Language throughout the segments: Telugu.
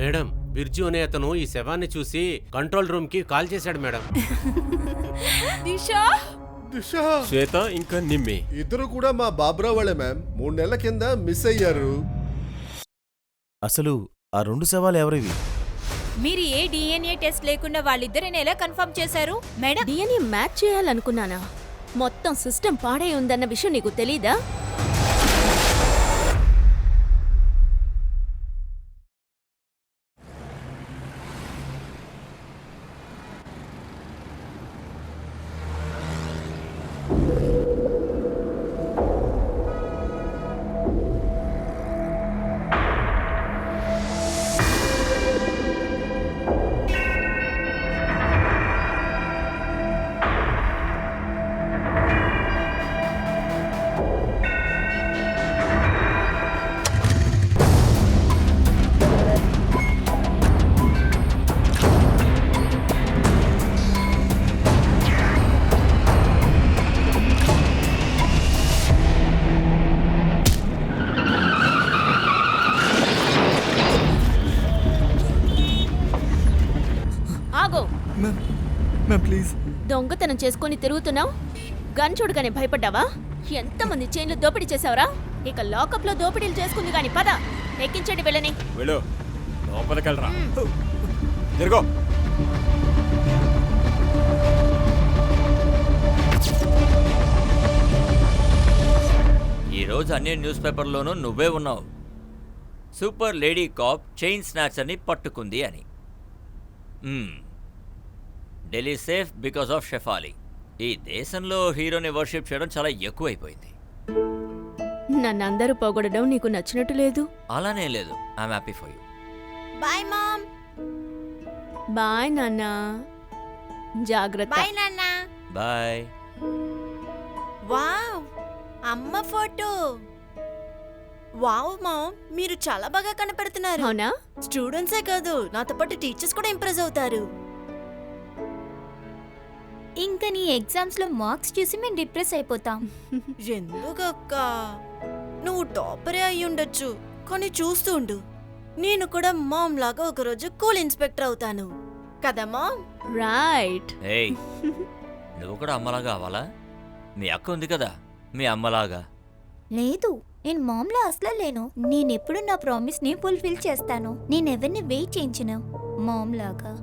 మేడం, బిర్జు అనే అతను ఈ శవాన్ని చూసి కంట్రోల్ రూమ్ కి కాల్ చేశాడు మేడం. దిశా, శ్వేత ఇంకా నిమ్మి ఇద్దరు కూడా మా బాబ్రా వాళ్ళే మ్యామ్. 3 నెలల కింద మిస్ అయ్యారు. అసలు ఆ 2 శవాలు ఎవరివి? మీరు ఏ డిఎన్ఏ టెస్ట్ లేకుండా వాళ్ళిద్దరిని ఎలా కన్ఫర్మ్ చేశారు మేడం? DNA match చేయాలనుకున్నానా? మొత్తం సిస్టమ్ పాడై ఉందన్న విషయం నీకు తెలీదా? దొంగతనం చేసుకుని తిరుగుతున్నావు, గన్ చూడగానే భయపడ్డావా? ఎంతమంది చైన్లు దోపిడీ చేసావురా? ఇక లాకప్ లో దోపిడీలు చేసుకుంది గాని పద, ఎక్కించండి వెళ్ళని. వెళ్ళు, లోపలికెళ్ళరా. జరుగో. ఈరోజు అన్ని న్యూస్ పేపర్లోనూ నువ్వే ఉన్నావు. సూపర్ లేడీ కాప్ చైన్ స్నాచర్ని పట్టుకుంది అని. Delhi safe because of Shefali. ఈ దేశంలో హీరోని వర్షిప్ చేయడం చాలా ఎక్కువైపోయింది. నన్ను అందరూ పొగడడం నీకు నచ్చినట్టు లేదు? అలానే లేదు. I'm happy for you. Bye mom. Bye నాన్న, జాగ్రత్త. బాయ్ నాన్న. బాయ్. వావ్, అమ్మ ఫోటో. వావ్ మామ్, మీరు చాలా బాగా కనపడుతున్నారు. అవునా? స్టూడెంట్సే కాదు, నాతో పాటు టీచర్స్ కూడా ఇంప్రెస్ అవుతారు. ఇంకా నీ ఎగ్జామ్స్ లో మార్క్స్ చూసి మేము డిప్రెస్ అయిపోతాం. ఎందుకక్క? నువ్వు టాపరే అయి ఉండొచ్చు, కానీ చూస్తూ ఉండు, నేను కూడా మామ్ లాగా ఒకరోజు కూల్ ఇన్స్పెక్టర్ అవుతాను కదా మామ్? రైట్. ఏయ్, నువ్వు కూడా అమ్మలాగా అవ్వాలా? మీ అక్క ఉంది కదా, మీ అమ్మలాగా. లేదు, నేను మామ్లా అసలు లేను. నేనెప్పుడు నా ప్రామిస్ ని ఫుల్ఫిల్ చేస్తాను. నేనెవరిని వెయిట్ చేయించను మామ్ లాగా.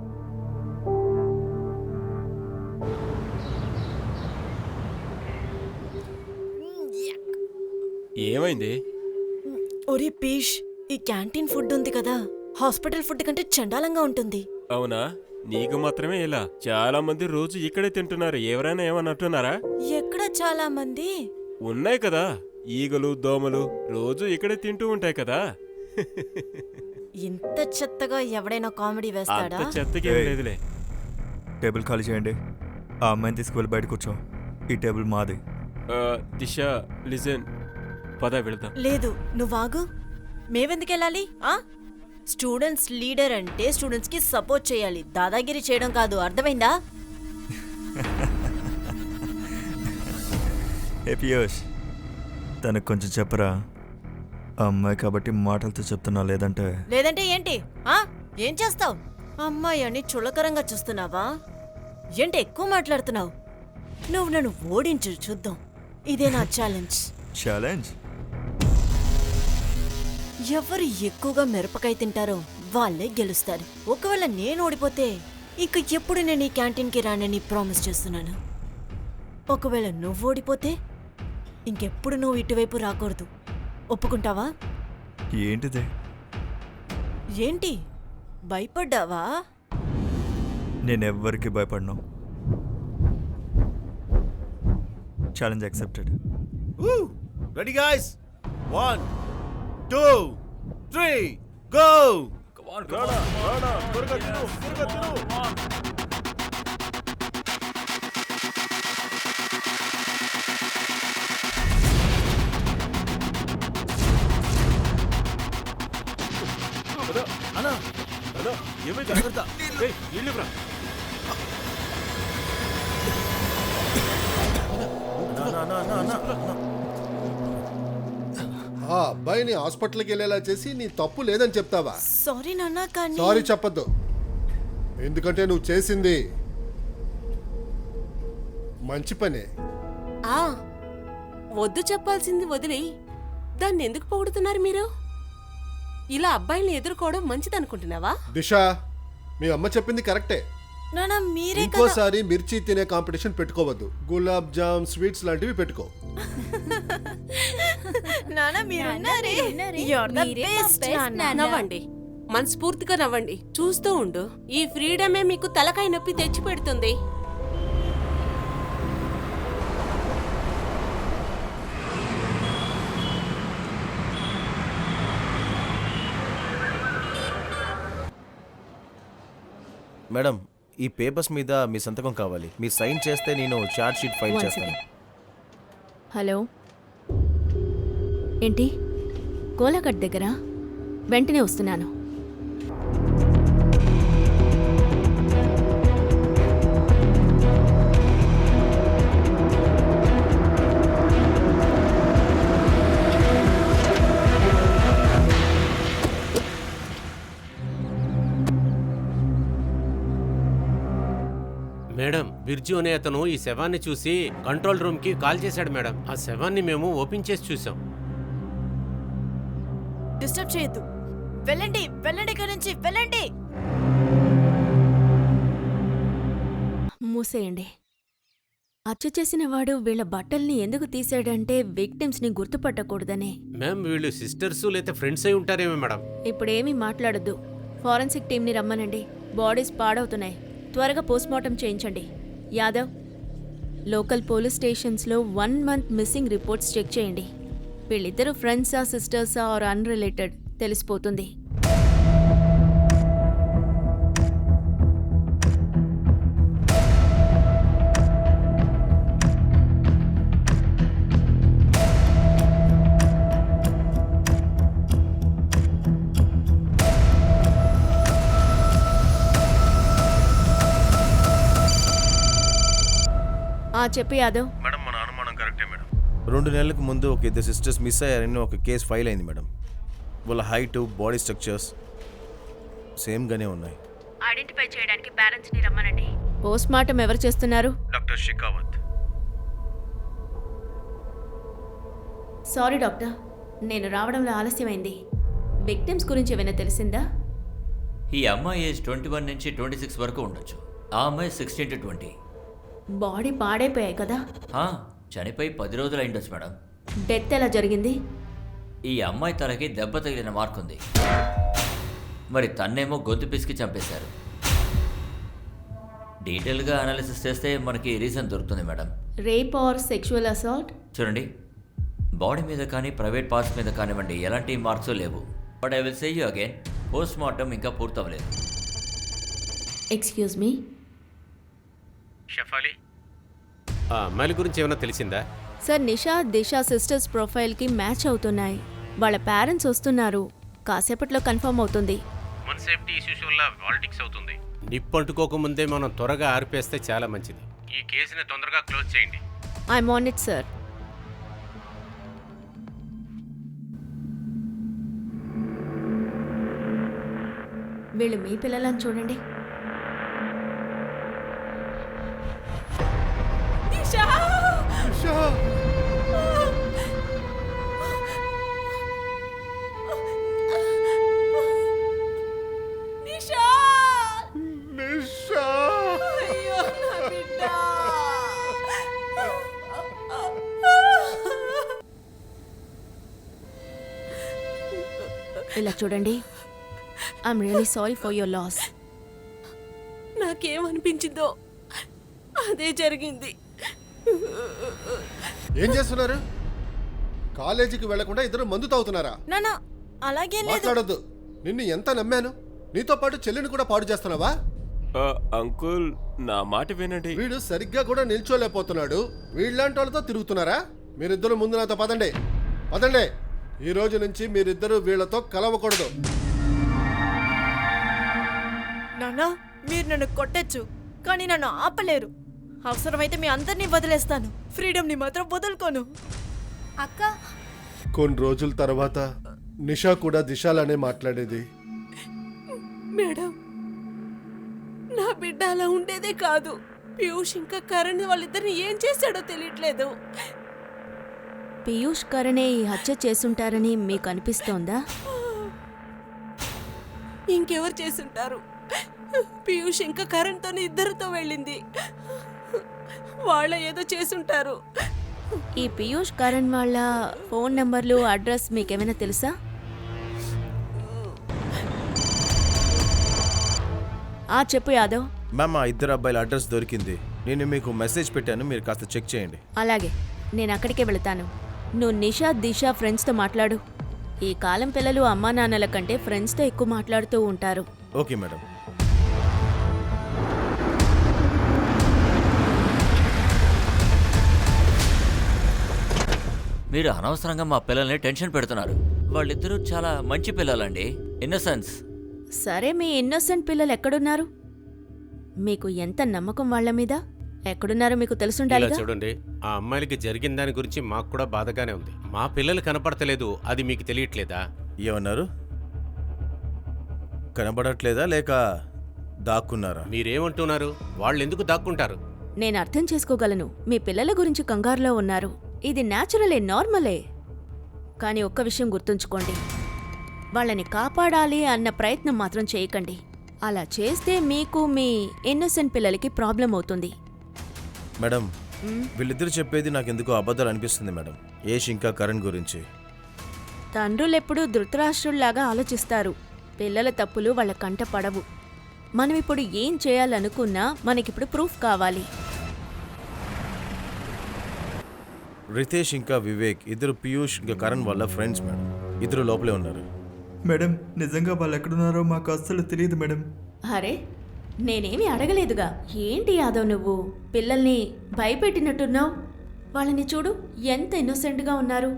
ఏమైంది? ఒరే పీష్, ఈ క్యాంటీన్ ఫుడ్ ఉంది కదా, హాస్పిటల్ ఫుడ్ కంటే చండాలంగా ఉంటుంది. అవునా? నీకు మాత్రమే ఇలా? చాలా మంది రోజు ఇక్కడే తింటున్నారు. ఎవరైనా ఏమన్నట్టున్నారా? ఎక్కడ చాలా మంది ఉన్నాయి కదా, ఈగలు దోమలు రోజు ఇక్కడే తింటూ ఉంటాయి కదా. ఇంత చెత్తగా ఎవడైనా కామెడీ వేస్తాడా? అంత చెత్తకి లేదులే. టేబుల్ ఖాళీ చేయండి. ఆ అమ్మాయిని తీసుకువెళ్ళి బయట కూర్చో. ఈ టేబుల్ మాది. దిశ, లిజన్, పద వెళదాం. లేదు, నువ్వాగు. మేవెందుకెళ్ళాలి? స్టూడెంట్స్ లీడర్ అంటే స్టూడెంట్స్ కి సపోర్ట్ చేయాలి, దాదాగిరి చేయడం కాదు. అర్థమైందా? ఏ పియూష్, తనకు కొంచెం చెప్పరా. ఆ అమ్మాయి కాబట్టి మాటలతో చెప్తున్నా, లేదంటే ఏంటి? ఏం చేస్తావు? అమ్మాయి అని చులకరంగా చూస్తున్నావా? ఏంటి ఎక్కువ మాట్లాడుతున్నావు? నువ్వు నన్ను ఓడించు చూద్దాం. ఇదే నా ఛాలెంజ్. ఛాలెంజ్? ఎవరు ఎక్కువగా మిరపకాయ తింటారో వాళ్ళే గెలుస్తారు. ఒకవేళ నేను ఓడిపోతే ఇక ఎప్పుడు నేను ఈ క్యాంటీన్కి రానని ప్రామిస్ చేస్తున్నాను. ఒకవేళ నువ్వు ఓడిపోతే ఇంకెప్పుడు నువ్వు ఇటువైపు రాకూడదు. ఒప్పుకుంటావా? ఏంటిది? ఏంటి భయపడ్డావా? నేనెవ్వరికి భయపడను. Challenge accepted. Ready guys? 1 2 3 go! త్వరగా తిను. అన్నా, ఏమైంది? జాగ్రత్త. నీళ్ళు రా. ఆ అబ్బాయిని హాస్పిటల్కి వెళ్ళేలా చేసి నీ తప్పు లేదని చెప్తావా? సారీ నాన్న, కానీ సారీ చెప్పొద్దు, ఎందుకంటే నువ్వు చేసింది మంచి పనే. ఆ వద్దు చెప్పాల్సింది వదిలి దాన్ని ఎందుకు పొగుడుతున్నారు మీరు? ఇలా అబ్బాయిల్ని ఎదుర్కోవడం మంచిదనుకుంటున్నావా? దిశ, మీ అమ్మ చెప్పింది కరెక్టే. నాన్న మీరే కదా. ఇంకోసారి మిర్చి తినే కాంపిటీషన్ పెట్టుకోవద్దు. గులాబ్ జామ్, స్వీట్స్ లాంటివి పెట్టుకో. నాన్న మీరున్నారే. You're the మీరే మా best, best, నాన్న. నాన్న. నవ్వండి, మనస్ఫూర్తిగా నవ్వండి. చూస్తూ ఉండు, ఈ ఫ్రీడమే మీకు తలకాయ నొప్పి తెచ్చి పెడుతుంది. మేడం, ఈ పేపర్స్ మీద మీ సంతకం కావాలి. మీరు సైన్ చేస్తే నేను ఛార్జ్ షీట్ ఫైల్ One చేస్తాను. second. హలో, ఏంటి? కోలాఘట్ దగ్గర? వెంటనే వస్తున్నాను. మేడం, బిర్జు అనే అతను ఈ శవాన్ని చూసి కంట్రోల్ రూమ్ కి కాల్ చేశాడు మేడం. ఆ శవాన్ని మేము ఓపెన్ చేసి చూసాం. డిస్టర్బ్ చేయొద్దు. వెళ్ళండి, వెళ్ళండి, ఇక్కడి నుంచి వెళ్ళండి. మూసేయండి. హత్య చేసిన వాడు వీళ్ళ బట్టల్ని ఎందుకు తీసాడంటే విక్టిమ్స్ ని గుర్తుపట్టకూడదనే. మ్యామ్, వీళ్ళు సిస్టర్స్ లేదా ఫ్రెండ్స్ అయి ఉంటారేమో మేడం. ఇప్పుడేమీ మాట్లాడొద్దు. ఫారెన్సిక్ టీంని రమ్మనండి. బాడీస్ పాడవుతున్నాయి. త్వరగా పోస్ట్మార్టం చేయించండి. యాదవ్, లోకల్ పోలీస్ స్టేషన్స్లో 1 month మిస్సింగ్ రిపోర్ట్స్ చెక్ చేయండి. వీళ్ళిద్దరూ ఫ్రెండ్సా, సిస్టర్సా ఆర్ అన్రిలేటెడ్ తెలిసిపోతుంది. చెప్పు యాదవ్. మేడం, మన అనుమానం కరెక్టే మేడం. 2 నెలలకు ముందు ఒక 2 సిస్టర్స్ మిస్ అయ్యారని ఒక కేసు ఫైల్ అయింది మేడం. వాళ్ళ హైట్, బాడీ స్ట్రక్చర్స్ సేమ్గానే ఉన్నాయి. ఐడెంటిఫై చేయడానికి పేరెంట్స్ ని రమ్మనండి. పోస్ట్మార్టం ఎవరు చేస్తున్నారు? డాక్టర్ షెకావత్. సారీ డాక్టర్, నేను రావడంలో ఆలస్యమైంది. విక్టిమ్స్ గురించి ఏమైనా తెలిసిందా? ఈ అమ్మాయి ఏజ్ 21 నుంచి 26 వరకు ఉండొచ్చు. ఆ అమ్మాయి 16 to 20. బాడీ పాడైపోయాయి కదా? చనిపోయి 10 రోజులు అయిండొచ్చు మేడం. డెత్ ఎలా జరిగింది? ఈ అమ్మాయి తలకి దెబ్బ తగిలిన మార్కుంది. మరి తన్నేమో గొంతు పిసికి చంపేశారు. డీటెయిల్గా అనాలిసిస్ చేస్తే మనకి రీజన్ దొరుకుతుంది madam. Rape are sexual assault? చూడండి, బాడీ మీద కానీ ప్రైవేట్ పార్ట్స్ మీద కానివ్వండి ఎలాంటి మార్క్స్ లేవు. But I will say you again, post mortem ఇంకా పూర్తవలేదు. Excuse me. షఫాలి, ఆ అమ్మాయిల గురించి ఏమైనా తెలిసిందా? సార్, నిషా, దిశ సిస్టర్స్ ప్రొఫైల్కి మ్యాచ్ అవుతున్నాయి. వాళ్ళ పేరెంట్స్ వస్తున్నారు. కాసేపట్లో కన్ఫర్మ్ అవుతుంది. మన సేఫ్టీ ఇష్యూస్ వల్ల పాలిటిక్స్ అవుతుంది. నిప్పు అంటుకోకముందే మనం త్వరగా ఆర్పేస్తే చాలా మంచిది. ఈ కేసుని తొందరగా క్లోజ్ చేయండి. I'm on it sir. వీళ్ళు మీ పిల్లలని చూడండి. దిశా! నిషా! ఇలా చూడండి. I'm really sorry for your loss. నాకేమనిపించిందో అదే జరిగింది. ఏం చేస్తున్నారు? కాలేజీకి వెళ్లకుండా ఇద్దరు మందు తాగుతున్నారా? నాన్న అలాగే లేదు. మాట్లాడొద్దు. నిన్ను ఎంత నమ్మాను. నీతో పాటు చెల్లిని కూడా పాడు చేస్తున్నావా? అంకుల్, నా మాట వినండి. వీడు సరిగ్గా కూడా నిల్చోలేకపోతున్నాడు. వీళ్ళంటి వాళ్ళతో తిరుగుతున్నారా? మీరిద్దరు ముందు నాతో పదండి, పదండి. ఈ రోజు నుంచి మీరిద్దరు వీళ్ళతో కలవకూడదు. నాన్న, మీరు నన్ను కొట్టచ్చు, కానీ నన్ను ఆపలేరు. అవసరమైతే మీ అందరినీ వదిలేస్తాను. ఫ్రీడమ్ని మాత్రం వదులుకోను. అక్క, కొన్ని రోజుల తర్వాత నిషా కూడా దిశాలనే మాట్లాడేది. మేడం, నా బిడ్డ అలా ఉండేదే కాదు. పీయూష్ ఇంకా కరణ్ వాళ్ళిద్దరిని ఏం చేశాడో తెలియట్లేదు. పీయూష్ కరణే ఈ హత్య చేసుంటారని మీకు అనిపిస్తోందా? ఇంకెవరు చేసుంటారు? పీయూష్ ఇంకా కరణ్తో ఇద్దరితో వెళ్ళింది. వాళ్ళ ఏదో చేసుంటారు. ఈ పీయూష్ కరణ్ వాళ్ళ ఫోన్ నంబర్లు, అడ్రస్ మీకేమైనా తెలుసా? చెప్పు యాదవ్. మ్యామ్ ఆ ఇద్దరు అబ్బాయిల అడ్రస్ దొరికింది. నేను మీకు మెసేజ్ పెట్టాను, మీరు కాస్త చెక్ చేయండి. అలాగే, నేను అక్కడికే వెళతాను. నువ్వు నిషా, దిశ ఫ్రెండ్స్తో మాట్లాడు. ఈ కాలం పిల్లలు అమ్మా నాన్నల కంటే ఫ్రెండ్స్తో ఎక్కువ మాట్లాడుతూ ఉంటారు. Okay madam. మీరు అనవసరంగా మా పిల్లల్ని టెన్షన్ పెడుతున్నారు. వాళ్ళిద్దరూ చాలా మంచి పిల్లలండి, ఇన్నసెన్స్. సరే, మీ ఇన్నోసెంట్ పిల్లలు ఎక్కడున్నారు? మీకు ఎంత నమ్మకం వాళ్ళ మీద? ఎక్కడున్నారో మీకు ఇలా తెలుసుండాలి. చూడండి, ఆ అమ్మాయిలకి జరిగిన దాని గురించి మాకు కూడా బాధగానే ఉంది. మా పిల్లలు కనపడతలేదు, అది మీకు తెలియట్లేదా? ఏమన్నారు? కనబడట్లేదా లేక దాక్కున్నారా? మీరేమంటున్నారు? వాళ్ళు ఎందుకు దాక్కుంటారు? నేను అర్థం చేసుకోగలను. మీ పిల్లల గురించి కంగారులో ఉన్నారు. ఇది న్యాచురలే, నార్మలే. కానీ ఒక్క విషయం గుర్తుంచుకోండి, వాళ్ళని కాపాడాలి అన్న ప్రయత్నం మాత్రం చేయకండి. అలా చేస్తే మీకు, మీ ఇన్నోసెంట్ పిల్లలకి ప్రాబ్లం అవుతుంది. మేడం, వీళ్ళిద్దరు చెప్పేది నాకు ఎందుకో అబద్ధాలు అనిపిస్తుంది మేడం. ఏష్ ఇంకా కరణ్ గురించి. తండ్రులెప్పుడూ ధృతరాష్ట్రుల్లాగా ఆలోచిస్తారు. పిల్లల తప్పులు వాళ్ళ కంట పడవు. మనం ఇప్పుడు ఏం చేయాలనుకున్నా మనకిప్పుడు ప్రూఫ్ కావాలి. రితేష్ ఇంకా వివేక్ ఇద్దరు పీయూష్ ఇంకా కరణ్ వాళ్ళ ఫ్రెండ్స్ మేడం. ఇద్దరు లోపలే ఉన్నారు. మేడం, నిజంగా వాళ్ళు ఎక్కడున్నారో మాకు అస్సలు తెలియదు మేడం. అరే, నేనేమి అడగలేదుగా. ఏంటి యాదవ్, నువ్వు పిల్లల్ని భయపెట్టినట్టున్నావు. వాళ్ళని చూడు, ఎంత ఇన్నోసెంట్గా ఉన్నారు.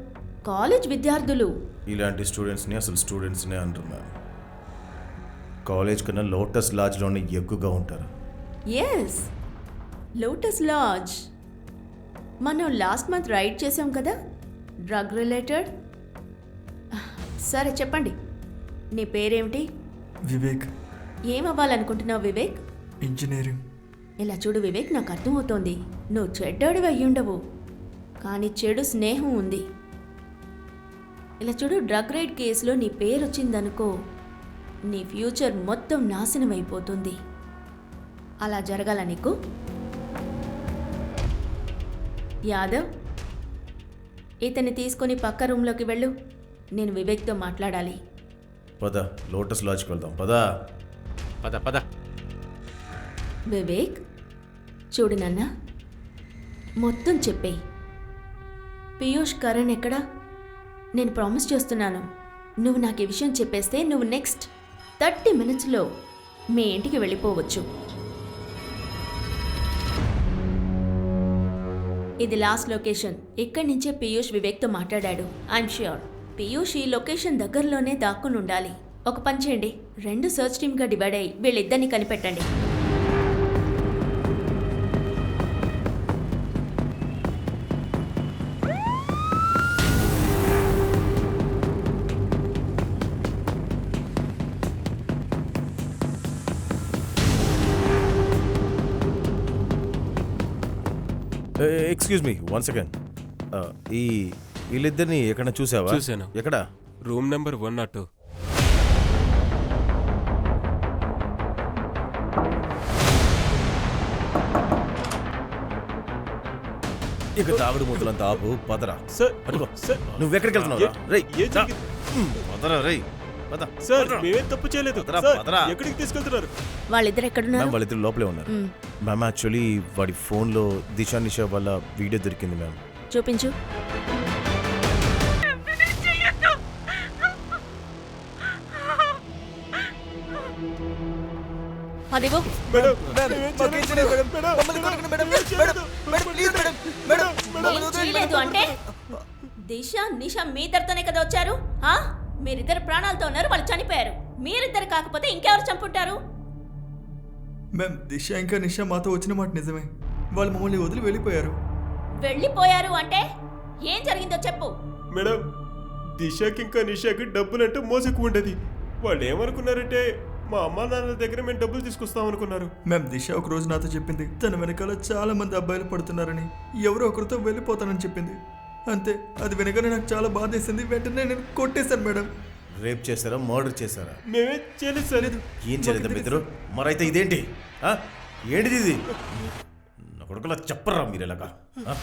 కాలేజ్ విద్యార్థులు. ఇలాంటి స్టూడెంట్స్ని అసలు స్టూడెంట్స్నే అంటున్నారు. కాలేజ్ కన్నా లోటస్ లాడ్జ్లోనే ఎక్కువగా ఉంటారు. Yes, lotus lodge. మనం లాస్ట్ మంత్ రైడ్ చేసాం కదా, డ్రగ్ రిలేటెడ్. సరే చెప్పండి, నీ పేరేమిటి? వివేక్. ఏమవ్వాలనుకుంటున్నావు వివేక్? ఇంజనీరింగ్. ఇలా చూడు వివేక్, నాకు అర్థమవుతోంది నువ్వు చెడ్డాడివి అయ్యుండవు, కానీ చెడు స్నేహం ఉంది. ఇలా చూడు, డ్రగ్ రైడ్ కేసులో నీ పేరు వచ్చిందనుకో, నీ ఫ్యూచర్ మొత్తం నాశనం అయిపోతుంది. అలా జరగాల నీకు? యాదవ్, ఇతన్ని తీసుకొని పక్క రూమ్లోకి వెళ్ళు. నేను వివేక్తో మాట్లాడాలి. పద, లోటస్ లాడ్జ్కి వెళ్దాం. పద పద పద. వివేక్, చూడు నాన్న, మొత్తం చెప్పేయి. పీయూష్ కరణ్ ఎక్కడా? నేను ప్రామిస్ చేస్తున్నాను, నువ్వు నాకు ఈ విషయం చెప్పేస్తే నువ్వు నెక్స్ట్ 30 minutesలో మీ ఇంటికి వెళ్ళిపోవచ్చు. ఇది లాస్ట్ లొకేషన్. ఇక్కడి నుంచే పీయూష్ వివేక్తో మాట్లాడాడు. ఐఎమ్ ష్యూర్ పీయూష్ ఈ లొకేషన్ దగ్గరలోనే దాక్కుని ఉండాలి. ఒక పని చేయండి, 2 సర్చ్ టీమ్గా డివైడ్ అయ్యి వీళ్ళిద్దరిని కనిపెట్టండి. Excuse me, 1 second. ఈ వీళ్ళిద్దరిని ఎక్కడ చూసావా? చూశాను. ఎక్కడ? Room number 102. ఇక తాగుడు మూతలంతా ఆపు, పదరా. సార్, పడుకో. సార్, నువ్వెక్కడికి వెళ్తున్నావు? రేయ్, ఏం జరిగింది? పదరా రేయ్, పద. సార్, పదరా. మేమేం తప్పు చేయలేదు. పదరా, సార్, పదరా. ఎక్కడికి తీసుకెళ్తున్నారు? వాళ్ళిద్దరు ఎక్కడున్నారు? మ్యామ్ వాళ్ళిద్దరు లోపలే ఉన్నారు. మ్యామ్ యాక్చువల్లీ వాడి ఫోన్లో దిశా నిషా వాళ్ళ వీడియో దొరికింది మ్యామ్. చూపించు. అదిగో. చేయలేదు అంటే దిశ నిష మీ ఇద్దరితోనే కదా వచ్చారు. మీరిద్దరు ప్రాణాలతో ఉన్నారు, వాళ్ళు చనిపోయారు. మీరిద్దరు కాకపోతే ఇంకెవరు చంపుంటారు? మ్యామ్, దిశ ఇంకా నిషా మాతో వచ్చిన మాట నిజమే. వాళ్ళు మమ్మల్ని వదిలి వెళ్ళిపోయారు. వెళ్ళిపోయారు అంటే ఏం జరిగిందో చెప్పు. మేడం, దిశకి ఇంకా నిషాకి డబ్బులంటే మోసెక్కువ ఉండేది. వాళ్ళు ఏమనుకున్నారంటే మా అమ్మా నాన్నల దగ్గర మేము డబ్బులు తీసుకొస్తాం అనుకున్నారు. మ్యామ్, దిశ ఒక రోజు నాతో చెప్పింది తన వెనకాల చాలా మంది అబ్బాయిలు పడుతున్నారని, ఎవరో ఒకరితో వెళ్ళిపోతానని చెప్పింది. అంతే, అది వినగానే నాకు చాలా బాధేసింది. వెంటనే నేను కొట్టేశాను మేడం. రేప్ చేశారా, మర్డర్ చేశారా? మేమే చేయలేదు సార్. ఏం చేయలేదు ఇద్దరు? మరైతే ఇదేంటి? ఆ? ఏంటిది ఇది? నా కొడుకులా చెప్పరా మీరు ఇలాగా? ఆ?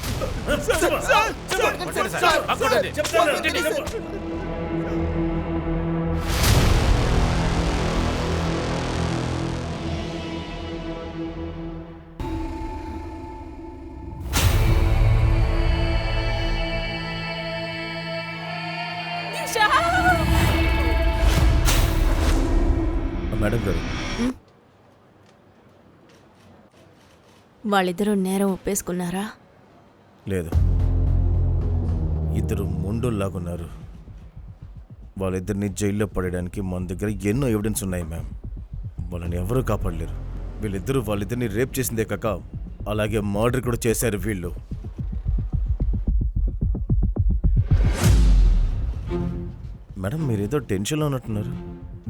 మేడం గారు, వాళ్ళిద్దరూ నేరం ఒప్పేసుకున్నారా? లేదు, ఇద్దరు మొండోల్లాగున్నారు. వాళ్ళిద్దరిని జైల్లో పడేయడానికి మన దగ్గర ఎన్నో ఎవిడెన్స్ ఉన్నాయి మ్యామ్. వాళ్ళని ఎవరూ కాపాడలేరు. వీళ్ళిద్దరూ వాళ్ళిద్దరిని రేప్ చేసిందే కాక అలాగే మర్డర్ కూడా చేశారు వీళ్ళు. మేడం, మీరేదో టెన్షన్లో ఉన్నట్టున్నారు.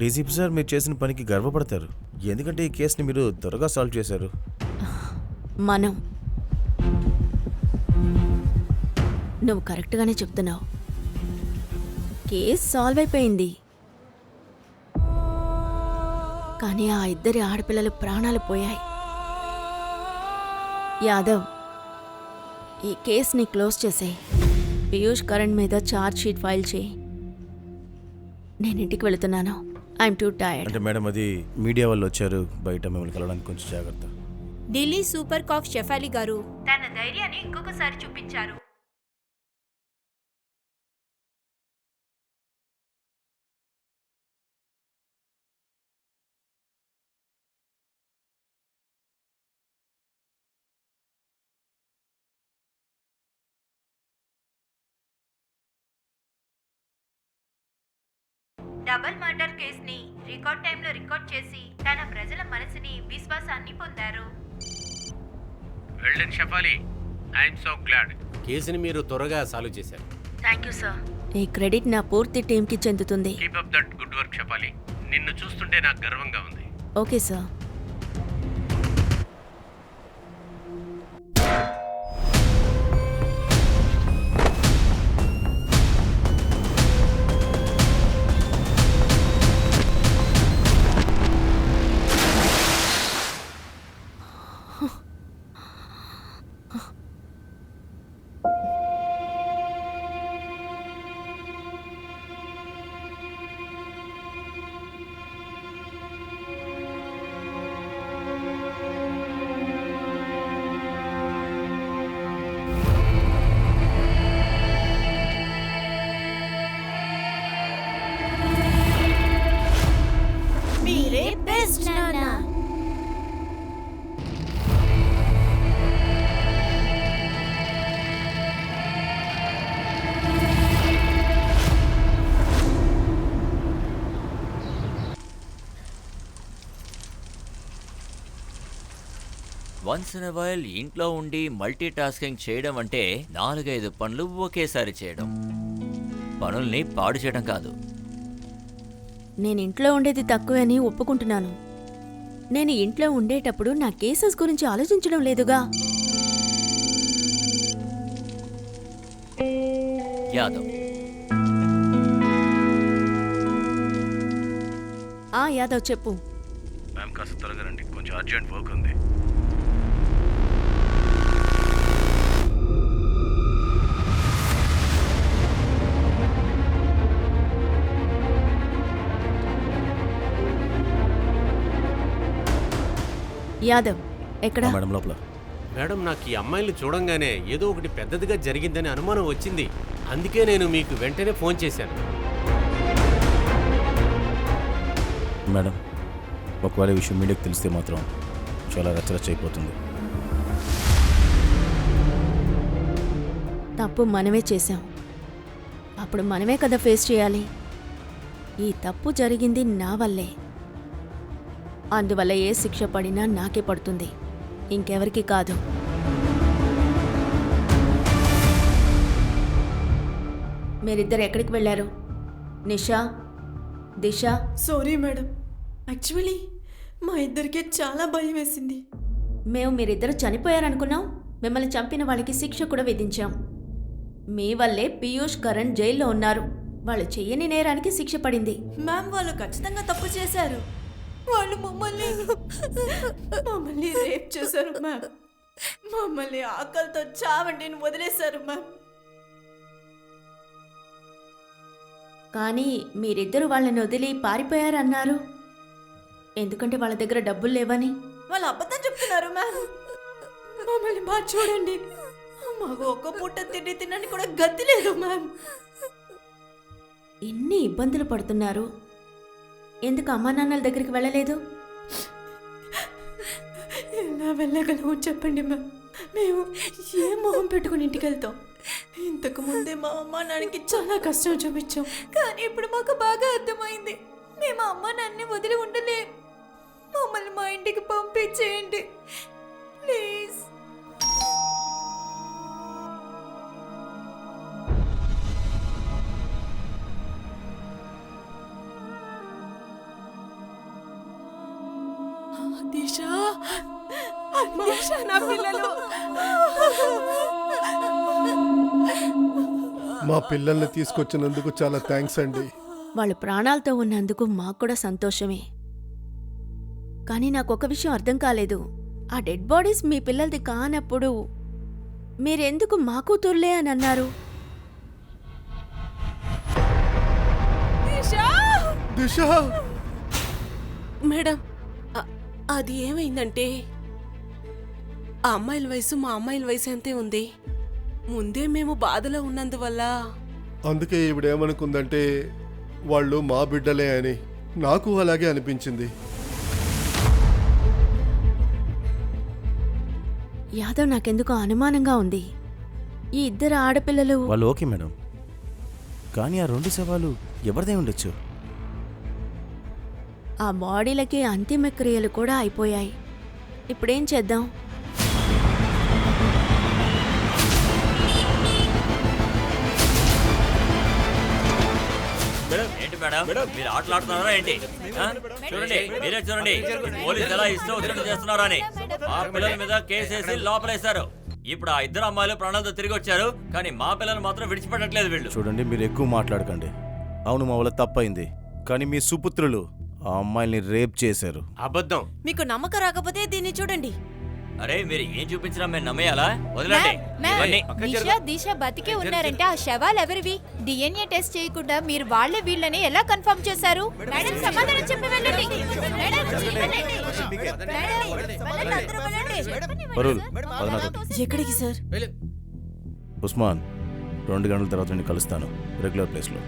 డీజీపీ సార్ మీరు చేసిన పనికి గర్వపడతారు. ఎందుకంటే ఈ కేసుని మీరు త్వరగా సాల్వ్ చేశారు. మనం నువ్వు కరెక్ట్గానే చెప్తున్నావు. కేసు సాల్వ్ అయిపోయింది, కానీ ఆ ఇద్దరి ఆడపిల్లల ప్రాణాలు పోయాయి. యాదవ్, ఈ కేసుని క్లోజ్ చేసేయి. పీయూష్ కరణ్ మీద ఛార్జ్ షీట్ ఫైల్ చేయి. నేను ఇంటికి వెళుతున్నాను. I'm two tired. అంటే మేడం, అది మీడియా వాళ్ళు వచ్చారు, బయట మిమ్మల్ని కలవడానికి కొంచెం జాగ్రత్త. ఢిల్లీ సూపర్ కాఫ్ షెఫాలి గారు తన ధైర్యాన్ని ఇంకొకసారి చూపించారు. డబుల్ మర్డర్ కేసుని రికార్డ్ టైంలో రికార్డ్ చేసి తన ప్రజల మనసుని విశ్వాసాన్ని పొందారు. Well done Shafali, I'm so glad. కేసుని మీరు త్వరగా సాల్వ్ చేశారు. Thank you sir. ఈ క్రెడిట్ నా పూర్తి టీంకి చెందుతుంది. Keep up that good work Shafali. నిన్ను చూస్తుంటే నాకు గర్వంగా ఉంది. Okay sir. మీరే బెస్ట్ నాన్న. వన్స్ ఇన్ వైల్ ఇంట్లో ఉండి మల్టీ టాస్కింగ్ చేయడం అంటే 4-5 పనులు ఒకేసారి చేయడం. పనుల్ని పాడు చేయడం కాదు. నేను ఇంట్లో ఉండేది తక్కువే అని ఒప్పుకుంటున్నాను. నేను ఇంట్లో ఉండేటప్పుడు నా కేసెస్ గురించి ఆలోచించడం లేదుగా. యాదవ్, యాదవ్ చెప్పు. మ్యామ్, కాస్త త్వరగా రండి, కొంచెం అర్జెంట్ వర్క్ ఉంది. యాదవ్ ఎక్కడ? మేడం, లోపల. మేడం, నాకు ఈ అమ్మాయిని చూడంగానే ఏదో ఒకటి పెద్దదిగా జరిగిందని అనుమానం వచ్చింది. అందుకే నేను మీకు వెంటనే ఫోన్ చేశాను. మేడం, ఒకవేళ ఈ విషయం మీడియాకి తెలిస్తే మాత్రం చాలా రచ్చరచ్చ అయిపోతుంది. తప్పు మనమే చేశాం, అప్పుడు మనమే కదా ఫేస్ చేయాలి. ఈ తప్పు జరిగింది నా వల్లే, అందువల్ల ఏ శిక్ష పడినా నాకే పడుతుంది, ఇంకెవరికి కాదు. మీరిద్దరు ఎక్కడికి వెళ్ళారు? నిషా, దిశ. సారీ మేడం, యాక్చువల్లీ మా ఇద్దరికి చాలా భయం వేసింది. మేము మీరిద్దరు చనిపోయారనుకున్నాం. మిమ్మల్ని చంపిన వాళ్ళకి శిక్ష కూడా విధించాం. మీ వల్లే పీయూష్, కరణ్ జైల్లో ఉన్నారు. వాళ్ళు చెయ్యని నేరానికి శిక్ష పడింది. మ్యామ్, వాళ్ళు ఖచ్చితంగా తప్పు చేశారు. వాళ్ళు మమ్మల్ని రేప్ చేశారు మ్యామ్. మమ్మల్ని ఆకలితో చావండిని వదిలేశారు మ్యామ్. కానీ మీరిద్దరు వాళ్ళని వదిలి పారిపోయారన్నారు. ఎందుకంటే వాళ్ళ దగ్గర డబ్బులు లేవని. వాళ్ళు అబద్ధం చెప్తున్నారు మ్యామ్. మమ్మల్ని బాగా చూడండి, మాకు ఒక్క పూట తిండి తినని కూడా గతి లేదు మ్యామ్. ఎన్ని ఇబ్బందులు పడుతున్నారు. ఎందుకు అమ్మా నాన్నల దగ్గరికి వెళ్ళలేదు? ఎలా వెళ్ళగలమో చెప్పండి మ్యామ్. మేము ఏ మొహం పెట్టుకుని ఇంటికి వెళ్తాం? ఇంతకు ముందే మా అమ్మ నాన్నకి చాలా కష్టం చూపించాం, కానీ ఇప్పుడు మాకు బాగా అర్థమైంది. మేము అమ్మ నాన్నని వదిలి ఉండలేం. మమ్మల్ని మా ఇంటికి పంపించేయండి ప్లీజ్. దిశా, దిశా, నా పిల్లలు. మా పిల్లల్ని తీసుకొచ్చినందుకు చాలా థ్యాంక్స్ అండి. వాళ్ళు ప్రాణాలతో ఉన్నందుకు మాకు కూడా సంతోషమే. కానీ నాకు ఒక విషయం అర్థం కాలేదు. ఆ డెడ్ బాడీస్ మీ పిల్లలది కానప్పుడు మీరెందుకు మా కూతుర్లే అని అన్నారు? దిశ, మేడం, అది ఏమైందంటే ఆ అమ్మాయిల వయసు మా అమ్మాయిల వయసు అంతే ఉంది. ముందే మేము బాధలో ఉన్నందువల్ల. అందుకే ఈవిడేమనుకుందంటే వాళ్ళు మా బిడ్డలే అని. నాకు అలాగే అనిపించింది. యాదవ్, నాకెందుకో అనుమానంగా ఉంది. ఈ ఇద్దరు ఆడపిల్లలు వాళ్ళు ఓకే మేడం, కానీ ఆ 2 శవాలు ఎవరిదై ఉండొచ్చు? ఆ బాడీలకి అంతిమక్రియలు కూడా అయిపోయాయి. ఇప్పుడేం చేద్దాం? ఏంటి మేడం, మీరు ఆటలాడుతున్నారా ఏంటి? చూడండి, మీరే చూడండి, పోలీసు ఎలా ఇష్టం వచ్చినట్టు చేస్తున్నారా అని. మా పిల్లల మీద కేసేసి లోపలేశారు. ఇప్పుడు ఆ ఇద్దరు అమ్మాయిలు ప్రాణాలతో తిరిగి వచ్చారు, కానీ మా పిల్లలు మాత్రం విడిచిపెట్టట్లేదు వీళ్ళు. చూడండి, మీరు ఎక్కువ మాట్లాడకండి. అవును, మా వల్ల తప్పైంది, కానీ మీ సుపుత్రులు ఆ అమ్మాయిల్ని రేప్ చేశారు. అబద్ధం. మీకు నమ్మకం రాకపోతే దీన్ని చూడండి. అరే, మీరు ఏం చూపించినా మేము నమ్మేయాలా? వదిలేండి ఇవన్నీ. దిశ బతికే ఉన్నారంటే ఆ శవాలు ఎవరివి? డిఎన్ఏ టెస్ట్ చేయకుండా మీరు వాళ్ళే వీళ్ళని ఎలా కన్ఫర్మ్ చేశారు? మేడం, సమాధానం చెప్పి వెళ్ళండి. పరుల్, పదనాథ్. ఎక్కడికి సార్? ఉస్మాన్, 2 గంటల తర్వాత నేను కలుస్తాను రెగ్యులర్ ప్లేస్లో.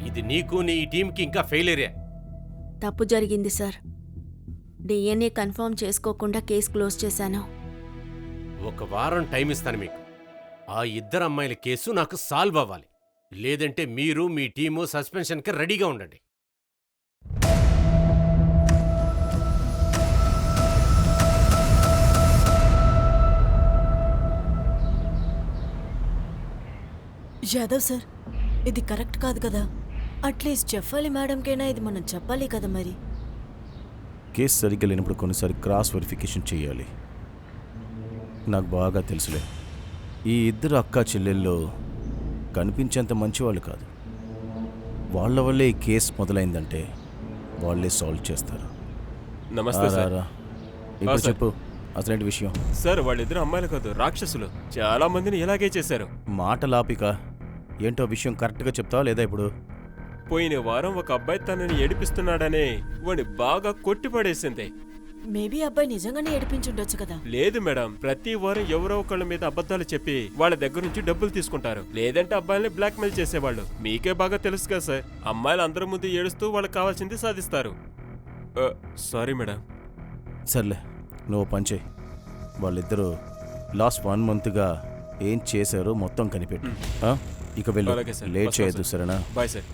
ఇది నీకు నీ టీంకి ఇంకా ఫెయిలియరే. తప్పు జరిగింది సార్. డిఎన్ఏ కన్ఫర్మ్ చేసుకోకుండా కేసు క్లోజ్ చేశాను. 1 వారం టైం ఇస్తాను మీకు. ఆ ఇద్దరు అమ్మాయిల కేసు నాకు సాల్వ్ అవ్వాలి. లేదంటే మీరు మీ టీము సస్పెన్షన్కి రెడీగా ఉండండి. యాదవ్ సార్, ఇది కరెక్ట్ కాదు కదా. అట్లీస్ట్ చెప్పాలి మేడంకైనా ఇది మనం చెప్పాలి కదా. మరి కేసు సరిగ్గా లేనప్పుడు కొన్నిసారి క్రాస్ వెరిఫికేషన్ చేయాలి. నాకు బాగా తెలుసులే, ఈ ఇద్దరు అక్కా చెల్లెళ్ళు కనిపించేంత మంచివాళ్ళు కాదు. వాళ్ళ వల్లే ఈ కేసు మొదలైందంటే వాళ్ళే సాల్వ్ చేస్తారు. నమస్తే సార్. ఇప్పుడు సార్. చెప్పు, అసలేంటి విషయం? సార్, వాళ్ళిద్దరు అమ్మాయిలు కాదు, రాక్షసులు. చాలా మందిని ఇలాగే చేశారు. మాటలాపిక ఏంటో విషయం కరెక్ట్గా చెప్తావా లేదా? ఇప్పుడు పోయిన వారం ఒక అబ్బాయి తనని ఏడిపిస్తున్నాడనే వాడిని బాగా కొట్టిపడేసింది. మేబీ అబ్బాయి నిజంగానే ఏడిపించుండొచ్చు కదా. లేదు మేడం, ప్రతి వారం ఎవరో ఒకళ్ళ మీద అబద్ధాలు చెప్పి వాళ్ళ దగ్గర నుంచి డబ్బులు తీసుకుంటారు. లేదంటే అబ్బాయిల్ని బ్లాక్మెయిల్ చేసేవాళ్ళు. మీకే బాగా తెలుసు కదా సార్. అమ్మాయిలు అందరి ముందు ఏడుస్తూ వాళ్ళకి కావాల్సింది సాధిస్తారు. Sorry madam. సర్లే, నువ్వు పంచే. వాళ్ళిద్దరూ లాస్ట్ 1 మంత్గా ఏం చేశారో మొత్తం కనిపెట్టు. ఇక వెళ్ళు, అలాగే సార్. లేట్ వస్తాను చేయొద్దు, సార్. సరేనా? Bye sir.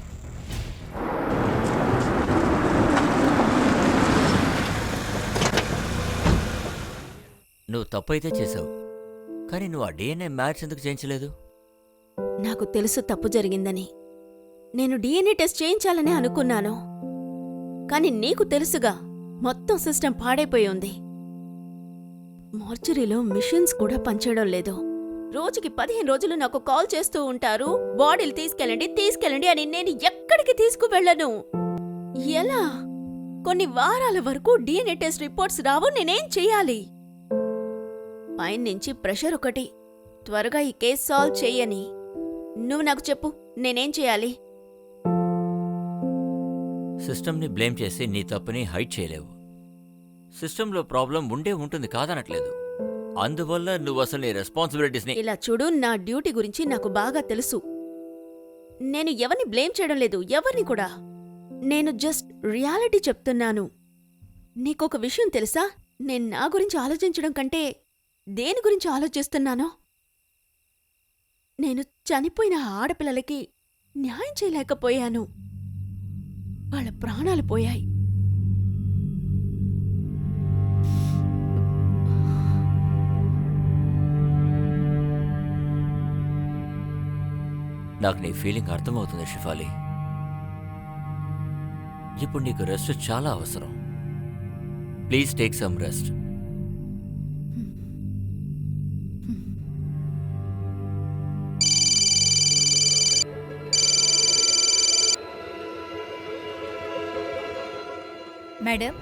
నువ్వు తప్పైతే చేసావు, కానీ నువ్వు ఆ డిఎన్ఏ మ్యాచ్ ఎందుకు చేయించలేదు? నాకు తెలుసు తప్పు జరిగిందని. నేను డిఎన్ఏ టెస్ట్ చేయించాలని అనుకున్నాను. కానీ నీకు తెలుసుగా, మొత్తం సిస్టమ్ పాడైపోయి ఉంది. మార్చురీలో మిషన్స్ కూడా పనిచేయడం లేదు. రోజుకి 15 రోజులు నాకు కాల్ చేస్తూ ఉంటారు, బాడీలు తీసుకెళ్ళండి అని. నేను ఎక్కడికి తీసుకువెళ్ళను? ఎలా? కొన్ని వారాల వరకు డిఎన్ఏ టెస్ట్ రిపోర్ట్స్ రావు. నేనేం చెయ్యాలి? పైనుంచి ప్రెషర్ ఒకటి, త్వరగా ఈ కేసు సాల్వ్ చెయ్యని. నువ్వు నాకు చెప్పు, నేనేం చేయాలి? సిస్టమ్ని బ్లేమ్ చేసి నీ తప్పుని హైడ్ చేయలేవు. సిస్టంలో ప్రాబ్లం ఉండే ఉంటుంది, కాదనట్లేదు. అందువల్ల నువ్వు అసలు నీ రెస్పాన్సిబిలిటీస్ని... ఇలా చూడు, నా డ్యూటీ గురించి నాకు బాగా తెలుసు. నేను ఎవరిని బ్లేమ్ చేయడం లేదు, ఎవరిని కూడా. నేను జస్ట్ రియాలిటీ చెప్తున్నాను. నీకొక విషయం తెలుసా? నేను నా గురించి ఆలోచించడం కంటే దేని గురించి ఆలోచిస్తున్నానో? నేను చనిపోయిన ఆడపిల్లలకి న్యాయం చేయలేకపోయాను. వాళ్ళ ప్రాణాలు పోయాయి. నాకు నీ ఫీలింగ్ అర్థమవుతుంది షిఫాలి. ఇప్పుడు నీకు రెస్ట్ చాలా అవసరం. Please take some rest. Madam,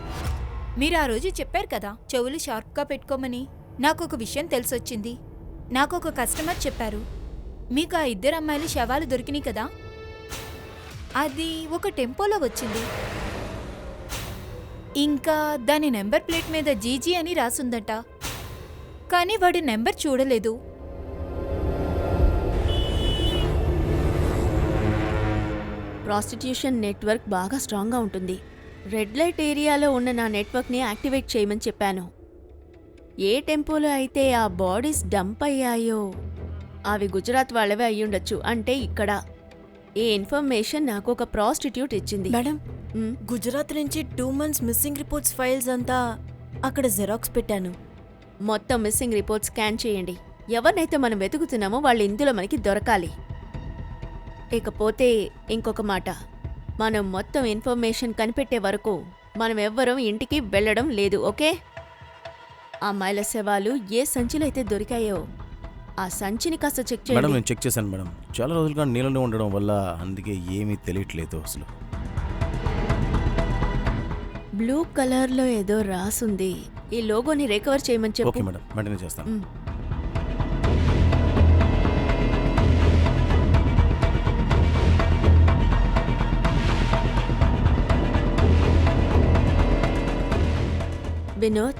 మీరు ఆ రోజు చెప్పారు కదా చెవులు షార్ప్గా పెట్టుకోమని. నాకు ఒక విషయం తెలిసొచ్చింది. నాకు ఒక కస్టమర్ చెప్పారు, మీకు ఆ 2 అమ్మాయిలు శవాలు దొరికినాయి కదా, అది ఒక టెంపోలో వచ్చింది. ఇంకా దాని నెంబర్ ప్లేట్ మీద జీజీ అని రాసుందట. కానీ వాడి నెంబర్ చూడలేదు. ప్రాస్టిట్యూషన్ నెట్వర్క్ బాగా స్ట్రాంగ్గా ఉంటుంది. రెడ్ లైట్ ఏరియాలో ఉన్న నా నెట్వర్క్ని యాక్టివేట్ చేయమని చెప్పాను. ఏ టెంపోలో అయితే ఆ బాడీస్ డంప్ అయ్యాయో అవి గుజరాత్ వాళ్ళవే అయ్యుండొచ్చు. అంటే ఇక్కడ ఈ ఇన్ఫర్మేషన్ నాకు ఒక ప్రాస్టిట్యూట్ ఇచ్చింది. మేడం, గుజరాత్ నుంచి 2 months మిస్సింగ్ రిపోర్ట్స్ ఫైల్స్ అంతా అక్కడ జెరాక్స్ పెట్టాను. మొత్తం మిస్సింగ్ రిపోర్ట్స్ స్కాన్ చేయండి. ఎవరినైతే మనం వెతుకుతున్నామో వాళ్ళు ఇందులో మనకి దొరకాలి. ఇకపోతే ఇంకొక మాట, మనం మొత్తం ఇన్ఫర్మేషన్ కనిపెట్టే వరకు మనం ఎవ్వరం ఇంటికి వెళ్ళడం లేదు, ఓకే? అమ్మాయిల శవాలు ఏ సంచిలో అయితే దొరికాయో ఆ సంచిని కాస్త చెక్ మేడం, చేయండి. నేను చెక్ చేశాను మేడం. చాలా రోజులుగా నీళ్ళలో ఉండడం వల్ల అందుకే ఏమీ తెలియట్లేదు అసలు. బ్లూ కలర్లో ఏదో రాసుంది. ఈ లోగోని రికవర్ చేయమని చెప్పు. ఓకే మేడం, వెంటనే చేస్తాను. వినోద్,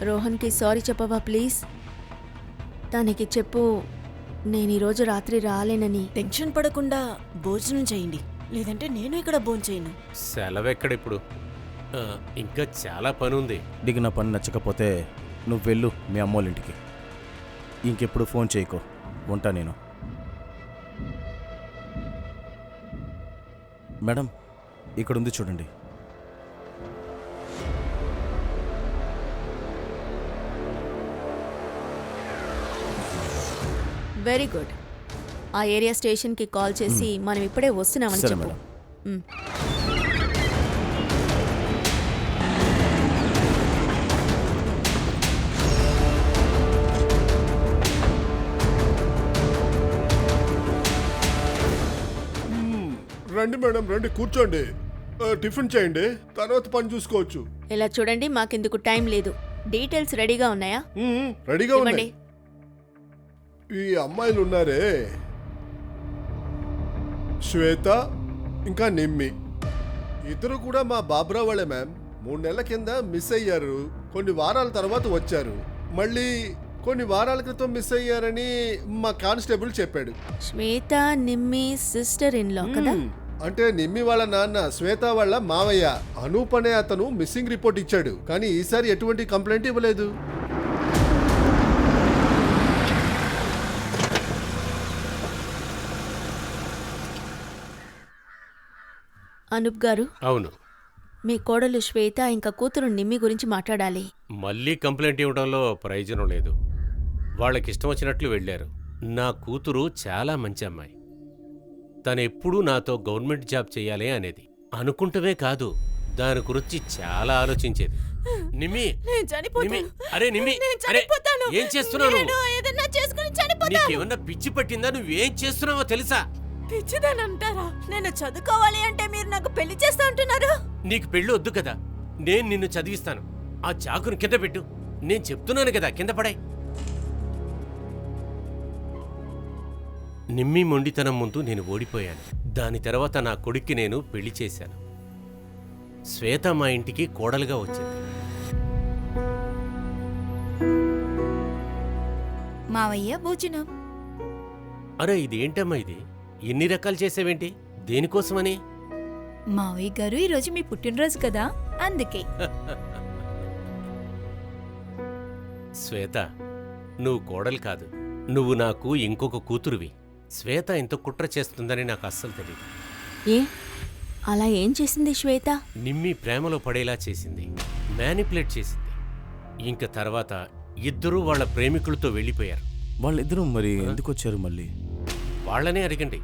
రోహన్కి సారీ చెప్పవా ప్లీజ్? తనకి చెప్పు నేను ఈరోజు రాత్రి రాలేనని. టెన్షన్ పడకుండా భోజనం చేయండి, లేదంటే నేను ఇక్కడ భోంచేయను. సెలవెక్కడిప్పుడు? ఇంకా చాలా పని ఉంది. నీకు నా పని నచ్చకపోతే నువ్వు వెళ్ళు మీ అమ్మోళ్ళ ఇంటికి. ఇంకెప్పుడు ఫోన్ చేయకో, ఉంటా నేను. మేడం, ఇక్కడ ఉంది చూడండి. Very good. ఆ ఏరియా స్టేషన్కి కాల్ చేసి మనం ఇప్పుడే వస్తున్నామని సరే చెప్పు. మేడం. రండి మేడం, రండి కూర్చోండి. టిఫిన్ చేయండి, తర్వాత పని చూసుకోవచ్చు. ఇలా చూడండి, మాకిందుకు టైం లేదు. డీటెయిల్స్ రెడీగా ఉన్నాయా? రెడీగా ఇవ్వండి. ఉన్నాయి. ఈ అమ్మాయిలు ఉన్నారే, శ్వేత ఇంకా నిమ్మి, ఇద్దరు కూడా మా బాబ్రా వాళ్ళే మ్యామ్. 3 నెలల కింద మిస్ అయ్యారు, కొన్ని వారాల తర్వాత వచ్చారు. మళ్ళీ కొన్ని వారాల క్రితం మిస్ అయ్యారని మా కానిస్టేబుల్ చెప్పాడు. శ్వేత నిమ్మి సిస్టర్ ఇన్ లా కదా? అంటే నిమ్మి వాళ్ళ నాన్న శ్వేత వాళ్ళ మావయ్య అనూప్ అనే అతను మిస్సింగ్ రిపోర్ట్ ఇచ్చాడు, కానీ ఈసారి ఎటువంటి కంప్లైంట్ ఇవ్వలేదు. అనూప్ గారు, అవును. మీ కోడలు శ్వేత ఇంకా కూతురు నిమ్మి గురించి మాట్లాడాలి. మళ్ళీ కంప్లైంట్ ఇవ్వడంలో ప్రయోజనం లేదు. వాళ్ళకిష్టం వచ్చినట్లు వెళ్ళారు. నా కూతురు చాలా మంచి అమ్మాయి. తనెప్పుడూ నాతో గవర్నమెంట్ జాబ్ చేయాలి అనేది. అనుకుంటమే కాదు, దాని గురించి చాలా ఆలోచించేది. నిమ్మి, నేను చనిపోతాను. నిమ్మి, అరే నిమ్మి, నేను అరే, చనిపోతాను. ఏం చేస్తున్నావు నేను నువ్వు? ఏదన్నా చేసుకుని చనిపోతాను. నీకేమన్నా పిచ్చి పట్టిందా? నువ్వేం చేస్తున్నావో తెలుసా? పిచ్చిదానంటారా? నేను చదువుకోవాలి అంటే మీరు నాకు పెళ్లి చేస్తా అంటున్నారు. నీకు పెళ్ళి వద్దు కదా, నేను నిన్ను చదివిస్తాను. ఆ చాకును కింద పెట్టు. నేను చెప్తున్నాను కదా, కింద పడాయి. నిమ్మి మొండితనం ముందు నేను ఓడిపోయాను. దాని తర్వాత నా కొడుక్కి నేను పెళ్లి చేశాను. శ్వేత మా ఇంటికి కోడలుగా వచ్చింది. మావయ్య భోజనం. అరే ఇదేంటమ్మా ఇది? ఎన్ని రకాలు చేసావేంటి? దేనికోసమని? మావయ్య గారు ఈరోజు మీ పుట్టినరోజు కదా, అందుకే. శ్వేత, నువ్వు కోడలు కాదు, నువ్వు నాకు ఇంకొక కూతురువి. శ్వేత ఇంత కుట్ర చేస్తుందని నాకు అస్సలు తెలియదు. ఏ అలా ఏం చేసింది శ్వేత? నిమ్మి ప్రేమలో పడేలా చేసింది, మ్యానిపులేట్ చేసింది. ఇంక తర్వాత ఇద్దరూ వాళ్ళ ప్రేమికులతో వెళ్ళిపోయారు. వాళ్ళిద్దరూ మరి ఎందుకు వచ్చారు మళ్ళీ? వాళ్ళనే అడగండి.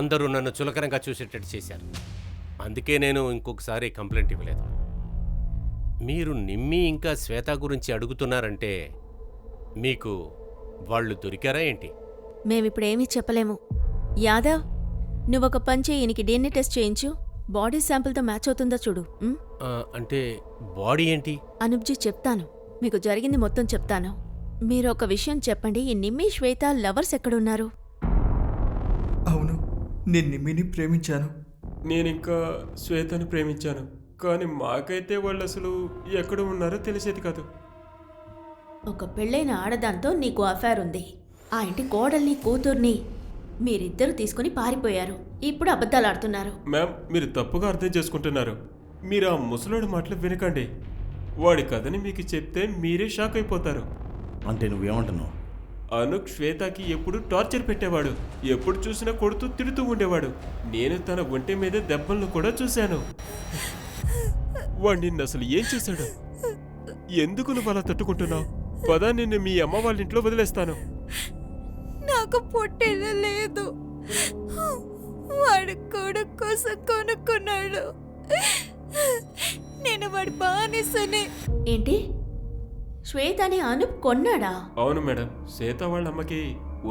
అందరూ నన్ను చులకనంగా చూసేటట్టు చేశారు. అందుకే నేను ఇంకొకసారి కంప్లైంట్ ఇవ్వలేదు. మీరు నిమ్మి ఇంకా శ్వేత గురించి అడుగుతున్నారంటే మీకు వాళ్ళు దొరికారా ఏంటి? మేమిప్పుడేమీ చెప్పలేము. యాదవ్, నువ్వొక పని చేయి, ఈయనకి డిఎన్ఏ టెస్ట్ చేయించు. బాడీ శాంపుల్తో మ్యాచ్ అవుతుందో చూడు. అంటే బాడీ ఏంటి? అనుబ్జీ, చెప్తాను, మీకు జరిగింది మొత్తం చెప్తాను. మీరు ఒక విషయం చెప్పండి, ఈ నిమ్మి శ్వేత లవర్స్ ఎక్కడున్నారు? అవును, నేను నిమ్మిని ప్రేమించాను. నేనింకా శ్వేతను ప్రేమించాను, కానీ మాకైతే వాళ్ళు అసలు ఎక్కడ ఉన్నారో తెలిసేది కాదు. ఒక పెళ్ళైన ఆడదాంతో నీకు అఫైర్ ఉంది. ఆ ఇంటి కోడల్ని కూతుర్ని మీరిద్దరూ తీసుకుని పారిపోయారు. ఇప్పుడు అబద్ధాలు ఆడుతున్నారు. మ్యామ్, మీరు తప్పుగా అర్థం చేసుకుంటున్నారు. మీరు ఆ ముసలోడి మాటలు వినకండి. వాడి కథని మీకు చెప్తే మీరే షాక్ అయిపోతారు. అంటే నువ్వేమంటున్నావు? అనుక్ శ్వేతకి ఎప్పుడు టార్చర్ పెట్టేవాడు. ఎప్పుడు చూసినా కొడుతూ తిడుతూ ఉండేవాడు. నేను తన ఒంటి మీద దెబ్బలను కూడా చూశాను. వాడు నిన్ను అసలు ఏం చేశాడు? ఎందుకు నువ్వు అలా తట్టుకుంటున్నావు? పదా, నిన్ను మీ అమ్మ వాళ్ళ ఇంట్లో వదిలేస్తాను. నాకు పొట్టేలా లేదు. వాడు కొడుకు కోసం కొనుక్కున్నాడు. నేను వాడి బానిసనే. ఏంటి? శ్వేతని అనూప్ కొన్నాడా? అవును మేడం, శ్వేత వాళ్ళ అమ్మకి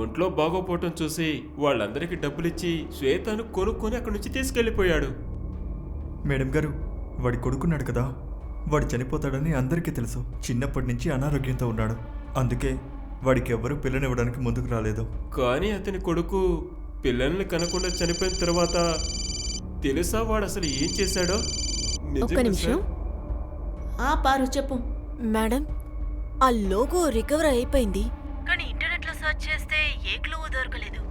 ఒంట్లో బాగోపోవటం చూసి వాళ్ళందరికీ డబ్బులిచ్చి శ్వేతను కొనుక్కొని అక్కడి నుంచి తీసుకెళ్లిపోయాడు. మేడం గారు, వాడి కొడుకున్నాడు కదా, వాడు చనిపోతాడని అందరికీ తెలుసు. చిన్నప్పటి నుంచి అనారోగ్యంతో ఉన్నాడు. అందుకే వాడికి ఎవ్వరూ పిల్లనివ్వడానికి ముందుకు రాలేదు. కానీ అతని కొడుకు పిల్లల్ని కనకుండా చనిపోయిన తర్వాత తెలుసా వాడు అసలు ఏం చేశాడో? ఒక్క నిమిషం. ఆ పారు, చెప్పు. మేడం, ఆ లోగో రికవర్ అయిపోయింది, కానీ ఇంటర్నెట్లో సెర్చ్ చేస్తే ఏ క్లూ దొరకలేదు.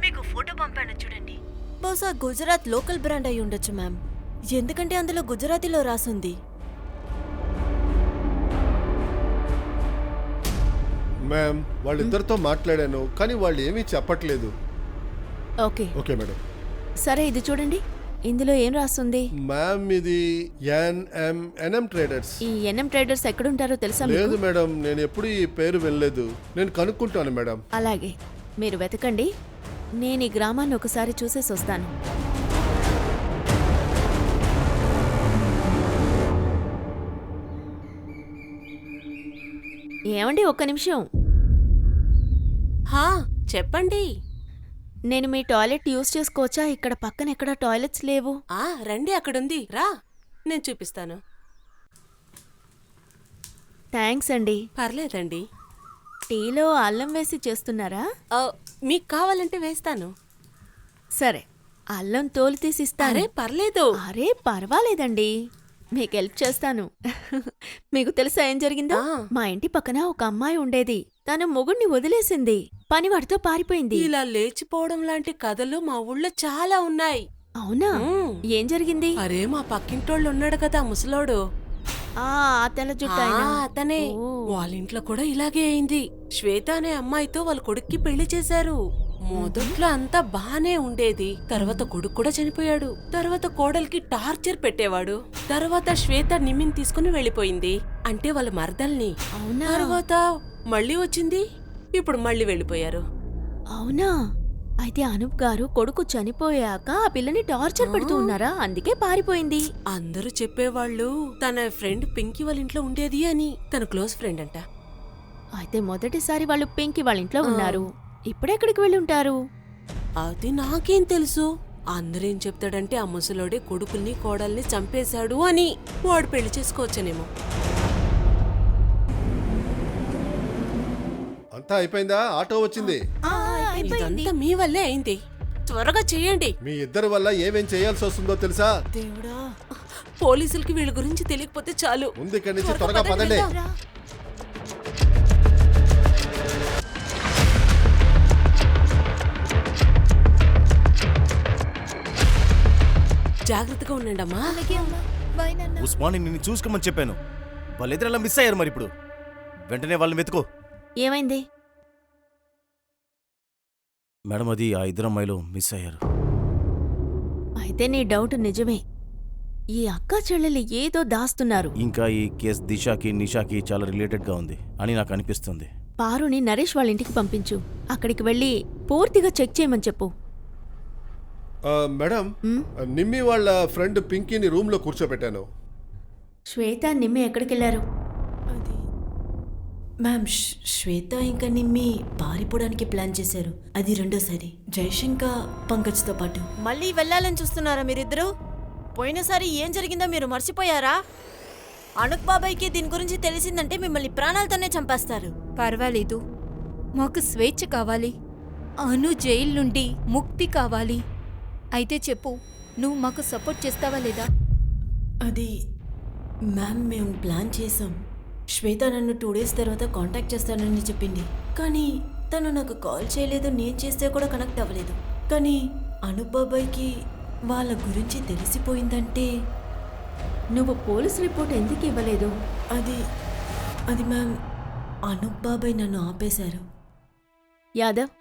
మీకు ఫోటో పంపాను చూడండి. బహుశా గుజరాత్ లోకల్ బ్రాండ్ అయి ఉండొచ్చు మ్యామ్, ఎందుకంటే అందులో గుజరాతీలో రాసుంది. మ్యామ్, వాళ్ళిద్దరితో మాట్లాడాను, కానీ వాళ్ళు ఏమీ చెప్పట్లేదు. Okay okay madam. సరే, ఇది చూడండి, ఇందులో ఏం రాస్తుంది? మ్యామ్, ఇది ఎన్ఎం ట్రేడర్స్. ఈ ఎన్ఎం ట్రేడర్స్ ఎక్కడుంటారో తెలుసా మీకు? లేదు మేడం, నేను ఎప్పుడు ఈ పేరు వినలేదు. నేను కనుక్కుంటాను మేడం. అలాగే, మీరు వెతకండి. నేను ఈ గ్రామాన్ని ఒకసారి చూసేసి వస్తాను. ఏమండి, ఒక్క నిమిషం. హా, చెప్పండి. నేను మీ టాయిలెట్ యూజ్ చేసుకోవచ్చా? ఇక్కడ పక్కన ఎక్కడ టాయిలెట్స్ లేవు. రండి, అక్కడుంది, రా, నేను చూపిస్తాను. థ్యాంక్స్ అండి. పర్లేదండి. టీలో అల్లం వేసి చేస్తున్నారా? మీకు కావాలంటే వేస్తాను. సరే, అల్లం తోలు తీసి ఇస్తాను. అరే పర్లేదు. అరే పర్వాలేదండి, మీకు హెల్ప్ చేస్తాను. మీకు తెలుసా ఏం జరిగిందో? మా ఇంటి పక్కన ఒక అమ్మాయి ఉండేది. తను మొగుడిని వదిలేసింది, పనివాడితో పారిపోయింది. ఇలా లేచిపోవడం లాంటి కథలు మా ఊళ్ళో చాలా ఉన్నాయి. అవునా? ఏం జరిగింది? అరే, మా పక్కింటోళ్ళు ఉన్నాడు కదా ముసలోడు, తెల్ల జుట్టు అతనే. వాళ్ళ ఇంట్లో కూడా ఇలాగే అయింది. శ్వేత అనే అమ్మాయితో వాళ్ళ కొడుక్కి పెళ్లి చేశారు. మొదట్లో అంతా బానే ఉండేది. తర్వాత కొడుకు కూడా చనిపోయాడు. తర్వాత కోడలికి టార్చర్ పెట్టేవాడు. తర్వాత శ్వేత నిమ్మిని తీసుకుని వెళ్ళిపోయింది, అంటే వాళ్ళ మరదల్ని. అవునా? తర్వాత మళ్ళీ వచ్చింది, ఇప్పుడు మళ్ళీ వెళ్ళిపోయారు. అవునా? అయితే అనూప్ గారు కొడుకు చనిపోయాక ఆ పిల్లని టార్చర్ పెడుతూ ఉన్నారా, అందుకే పారిపోయింది. అందరూ చెప్పేవాళ్ళు తన ఫ్రెండ్ పింకీ వాళ్ళ ఇంట్లో ఉండేది అని. తన క్లోజ్ ఫ్రెండ్ అంట. అయితే మొదటిసారి వాళ్ళు పింకీ వాళ్ళ ఇంట్లో ఉన్నారు, ఇప్పుడెక్కడికి వెళ్ళి ఉంటారు? అది నాకేం తెలుసు. అందరేం చెప్తాడంటే ఆ ముసలోడే కొడుకుల్ని కోడల్ని చంపేశాడు అని. వాడు పెళ్లి చేసుకోవచ్చనేమో. అంతా అయిపోయిందా? ఆటో వచ్చింది. ఇదంతా మీ వల్లే అయింది. త్వరగా చేయండి. మీ ఇద్దరి వల్ల ఏమేం చేయాల్సి వస్తుందో తెలుసా? దేవుడా, పోలీసులకి వీళ్ళ గురించి తెలియకపోతే చాలు. ముందు ఇక్కడి నుంచి త్వరగా పదండి. జాగ్రత్తగా ఉండండి అమ్మా. అలాగే అమ్మా. బాయ్ నాన్న. ఉస్మాన్ నిన్ను చూసుకోమని చెప్పాను. వాళ్ళిద్దరు అలా మిస్ అయ్యారు. మరి ఇప్పుడు వెంటనే వాళ్ళని వెతుకో. ఏమైంది? మేడం, అది ఆ ఇద్దరు అమ్మాయిలు మిస్ అయ్యారు. అయితే నీ డౌట్ నిజమే. ఈ అక్క చెల్లెలు ఏదో దాస్తున్నారు. ఇంకా ఈ కేసు దిశాకి నిషాకి చాలా రిలేటెడ్గా ఉంది అని నాకు అనిపిస్తుంది. పారుని నరేష్ వాళ్ళ ఇంటికి పంపించు. అక్కడికి వెళ్ళి పూర్తిగా చెక్ చేయమని చెప్పు. మేడం, నిమ్మి వాళ్ళ ఫ్రెండ్ పింకీని రూమ్ లో కూర్చోబెట్టాను. శ్వేత నిమ్మి ఎక్కడికి వెళ్ళారు? అది మ్యామ్, శ్వేత ఇంకా నిమ్మి పారిపోవడానికి ప్లాన్ చేశారు. అది రెండోసారి. జైష్ ఇంకా పంకజ్తో పాటు. మళ్ళీ వెళ్ళాలని చూస్తున్నారా మీరిద్దరూ? పోయినసారి ఏం జరిగిందో మీరు మర్చిపోయారా? అనుక్ బాబాయ్కి దీని గురించి తెలిసిందంటే మిమ్మల్ని ప్రాణాలతోనే చంపేస్తారు. పర్వాలేదు, మాకు స్వేచ్ఛ కావాలి. అను జైలు నుండి ముక్తి కావాలి. అయితే చెప్పు, నువ్వు మాకు సపోర్ట్ చేస్తావా లేదా? అది మ్యామ్, మేము ప్లాన్ చేసాం. శ్వేత నన్ను 2 days తర్వాత కాంటాక్ట్ చేస్తానని చెప్పింది. కానీ తను నాకు కాల్ చేయలేదు. నేను చేస్తే కూడా కనెక్ట్ అవ్వలేదు. కానీ అనుప్ బాబాయ్కి వాళ్ళ గురించి తెలిసిపోయిందంటే. నువ్వు పోలీస్ రిపోర్ట్ ఎందుకు ఇవ్వలేదు? అది మ్యామ్, అనుప్ బాబాయ్ నన్ను ఆపేశారు. Yadav,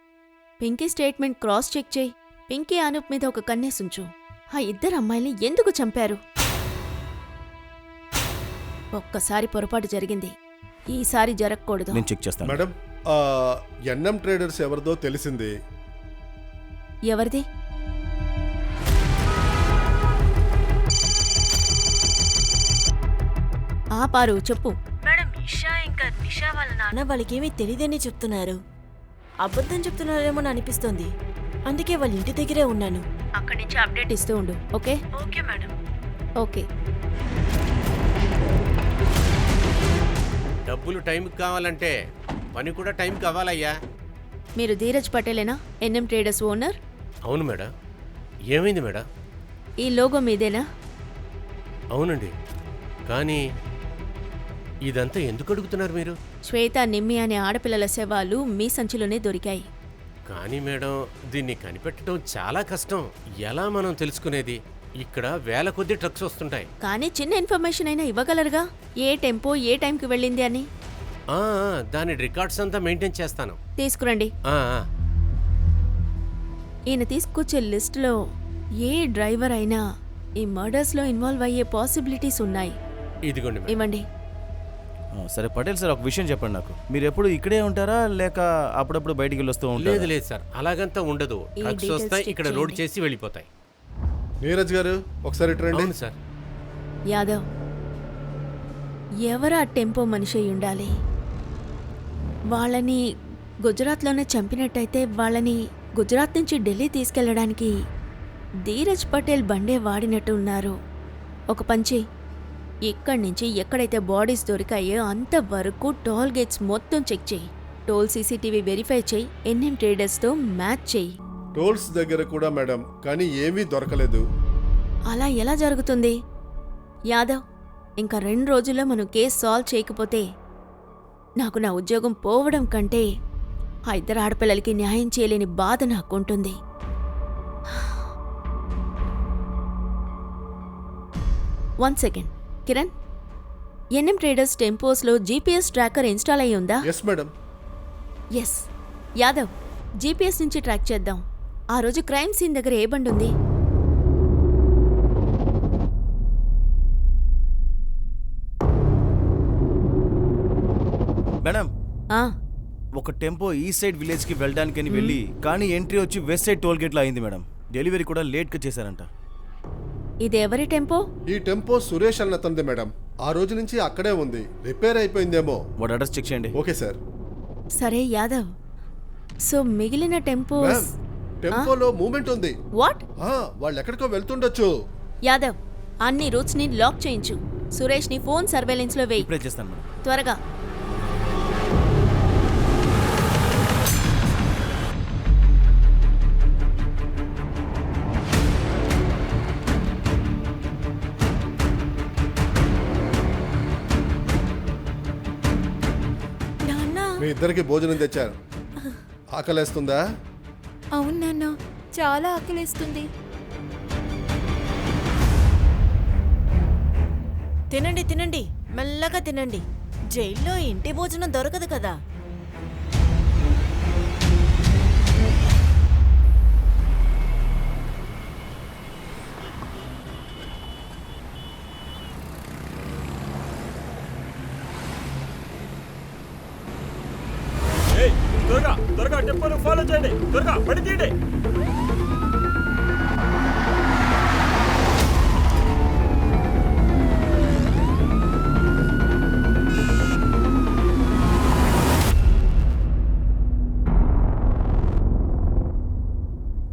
Pinky statement cross check చేయి. పింకీ అనూప్ మీద ఒక కన్నేసుంచు. ఆ ఇద్దరు అమ్మాయిల్ని ఎందుకు చంపారు? ఒక్కసారి పొరపాటు జరిగింది, ఈసారి జరగకూడదు. నేను చెక్ చేస్తాను. మేడం, ఎన్ఎం ట్రేడర్స్ ఎవరిదో తెలిసింది. ఎవరిది? ఆ పారు, చెప్పు. మేడం, ఇషా ఇంకా నిషా వాళ్ళ నాన్న వాళ్ళకేమీ తెలియదని చెప్తున్నారు. అబద్ధం చెప్తున్నారేమో అనిపిస్తోంది. అందుకే వాళ్ళ ఇంటి దగ్గరే ఉన్నాను. అక్కడి నుంచి అప్డేట్ ఇస్తూ ఉండు. ఓకే? Okay madam. ఓకే. డబ్బులు టైంకి కావాలంటే పని కూడా టైం కావాలయ్యా. మీరు ధీరజ్ పటేలేనా, ఎన్ఎం ట్రేడర్స్ ఓనర్? అవును మేడం. ఏమైంది మేడం? ఈ లోగో మీదేనా? అవునండి. కానీ ఇదంతా ఎందుకు అడుగుతున్నారు మీరు? శ్వేత, నిమ్మి అనే ఆడపిల్లల శవాలు మీ సంచిలోనే దొరికాయి. కానీ మేడం, దీన్ని కనిపెట్టడం చాలా కష్టం. ఎలా మనం తెలుసుకునేది? ఇక్కడ వేల కొద్ది ట్రక్స్ వస్తుంటాయి. కానీ చిన్న ఇన్ఫర్మేషన్ అయినా ఇవ్వగలరుగా, ఏ టెంపో ఏ టైంకి వెళ్ళింది అని. దాని రికార్డ్స్ అంతా మెయింటైన్ చేస్తాను. తీసుకురండి. ఈయన తీసుకొచ్చే లిస్టులో ఏ డ్రైవర్ అయినా ఈ మర్డర్స్లో ఇన్వాల్వ్ అయ్యే పాసిబిలిటీస్ ఉన్నాయి. ఇదిగోండి మేడం. ఇవ్వండి. సరే పటేల్ సార్, ఒక విషయం చెప్పండి నాకు. మీరు ఎప్పుడు ఇక్కడే ఉంటారా లేక అప్పుడప్పుడు బయటికి వెళ్ళి వస్తూ ఉంటారా? లేదు లేదు సార్, అలాగంతా ఉండదు. ఈ ట్రక్స్ details వస్తాయి, check ఇక్కడ లోడ్ చేయండి. చేసి వెళ్ళిపోతాయి. నీరజ్ గారు, ఒకసారి రండి. అవును సార్. యాదవ్, ఎవరా టెంపో మనిషి అయి ఉండాలి? వాళ్ళని గుజరాత్లోనే చంపినట్టయితే వాళ్ళని గుజరాత్ నుంచి ఢిల్లీ తీసుకెళ్లడానికి ధీరజ్ పటేల్ బండే వాడినట్టు ఉన్నారు. ఒక పంచి, ఇక్కడి నుంచి ఎక్కడైతే బాడీస్ దొరికాయో అంతవరకు టోల్ గేట్స్ మొత్తం చెక్ చేయి. టోల్ సీసీటీవీ వెరిఫై చేయి. ఎన్ఎం ట్రేడర్స్తో మ్యాచ్ చేయి. టోల్స్ దగ్గర కూడా మేడం, కానీ ఏమీ దొరకలేదు. అలా ఎలా జరుగుతుంది? యాదవ్, ఇంకా 2 రోజుల్లో మనం కేసు సాల్వ్ చేయకపోతే నాకు నా ఉద్యోగం పోవడం కంటే ఆ ఇద్దరు ఆడపిల్లలకి న్యాయం చేయలేని బాధ నాకుంటుంది. 1 సెకండ్ కిరణ్, ఎన్ఎం ట్రేడర్స్ టెంపోస్లో జీపీఎస్ ట్రాకర్ ఇన్స్టాల్ అయ్యి ఉందా? Yes madam. Yes. Yadav, GPS నుంచి ట్రాక్ చేద్దాం. ఆ రోజు క్రైమ్ సీన్ దగ్గర ఏ బండి ఉంది? మేడం, ఒక టెంపో ఈ సైడ్ విలేజ్ కి వెళ్ళడానికని వెళ్ళి కానీ ఎంట్రీ వచ్చి వెస్ట్ సైడ్ టోల్ గేట్ లో అయింది మేడం. డెలివరీ కూడా లేట్ గా చేశారంట. ఇది ఎవరి టెంపో? ఈ టెంపో సురేష్ అన్నతంది మేడం. ఆ రోజు నుంచి అక్కడే ఉంది. రిపేర్ అయిపోయిందేమో. వాడు అడ్రస్ చెక్ చేయండి. Okay sir. సరే యాదవ్, సో మిగిలిన టెంపో మ్యామ్, టెంపోలో మూమెంట్ ఉంది. వాట్? వాళ్ళు ఎక్కడికో వెళ్తుండొచ్చు. యాదవ్, అన్ని రూట్స్ ని లాక్ చేయించు. సురేష్ ని ఫోన్ సర్వేలెన్స్ లో వేయి. ఇప్పుడే చేస్తాను మేడం. త్వరగా. నాన్న, మీ ఇద్దరికి భోజనం తెచ్చారు. ఆకలేస్తుందా? అవును నాన్న, చాలా ఆకలేస్తుంది. తినండి తినండి, మెల్లగా తినండి. జైల్లో ఇంటి భోజనం దొరకదు కదా. ఏయ్, త్వరగా త్వరగా టెంపోను ఫాలో చేయండి. త్వరగా పడి తీయండి.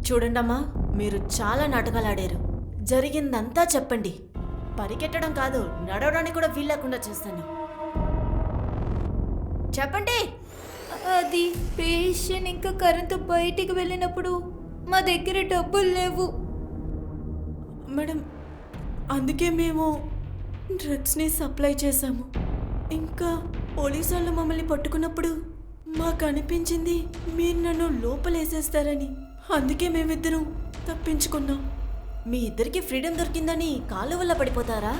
చూడండమ్మా, మీరు చాలా నాటకాలు ఆడారు. జరిగిందంతా చెప్పండి. పరిగెట్టడం కాదు, నడవడానికి కూడా వీల్లేకుండా చేస్తాను. చెప్పండి. అది పేషెంట్ ఇంకా కరెంటు బయటికి వెళ్ళినప్పుడు మా దగ్గర డబ్బులు లేవు మేడం, అందుకే మేము డ్రగ్స్ని సప్లై చేశాము. ఇంకా పోలీసు వాళ్ళు మమ్మల్ని పట్టుకున్నప్పుడు మాకు అనిపించింది మీరు నన్ను లోపలేసేస్తారని. అందుకే మేమిద్దరం తప్పించుకున్నాం. మీ ఇద్దరికి ఫ్రీడమ్ దొరికిందని కాలు వల్ల పడిపోతారా?